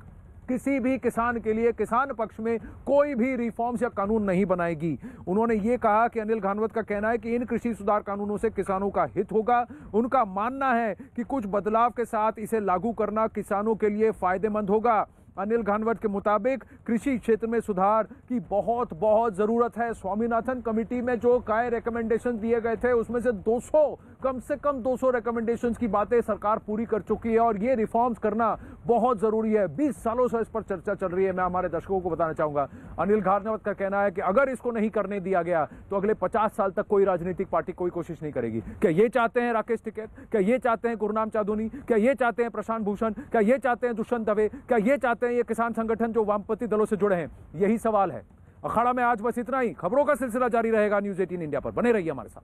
किसी भी किसान के लिए, किसान पक्ष में कोई भी रिफॉर्म्स या कानून नहीं बनाएगी। उन्होंने ये कहा कि अनिल घानवत का कहना है कि इन कृषि सुधार कानूनों से किसानों का हित होगा। उनका मानना है कि कुछ बदलाव के साथ इसे लागू करना किसानों के लिए फायदेमंद होगा। अनिल घानवत के मुताबिक कृषि क्षेत्र में सुधार की बहुत ज़रूरत है। स्वामीनाथन कमेटी में जो काय रिकमेंडेशन दिए गए थे उसमें से 200, कम से कम 200 रिकमेंडेशंस की बातें सरकार पूरी कर चुकी है, और ये रिफॉर्म्स करना बहुत ज़रूरी है। 20 सालों से इस पर चर्चा चल रही है। मैं हमारे दर्शकों को बताना चाहूँगा, अनिल घानवत का कहना है कि अगर इसको नहीं करने दिया गया तो अगले 50 साल तक कोई राजनीतिक पार्टी कोई कोशिश नहीं करेगी। क्या ये चाहते हैं राकेश टिकैत? क्या ये चाहते हैं गुरनाम चांदोनी? क्या ये चाहते हैं प्रशांत भूषण? क्या ये चाहते हैं दुष्यंत दवे? क्या ये चाहते हैं ये किसान संगठन जो वामपंथी दलों से जुड़े हैं? यही सवाल है। अखाड़ा में आज बस इतना ही। खबरों का सिलसिला जारी रहेगा न्यूज़ 18 इंडिया पर, बने रहिए हमारे साथ।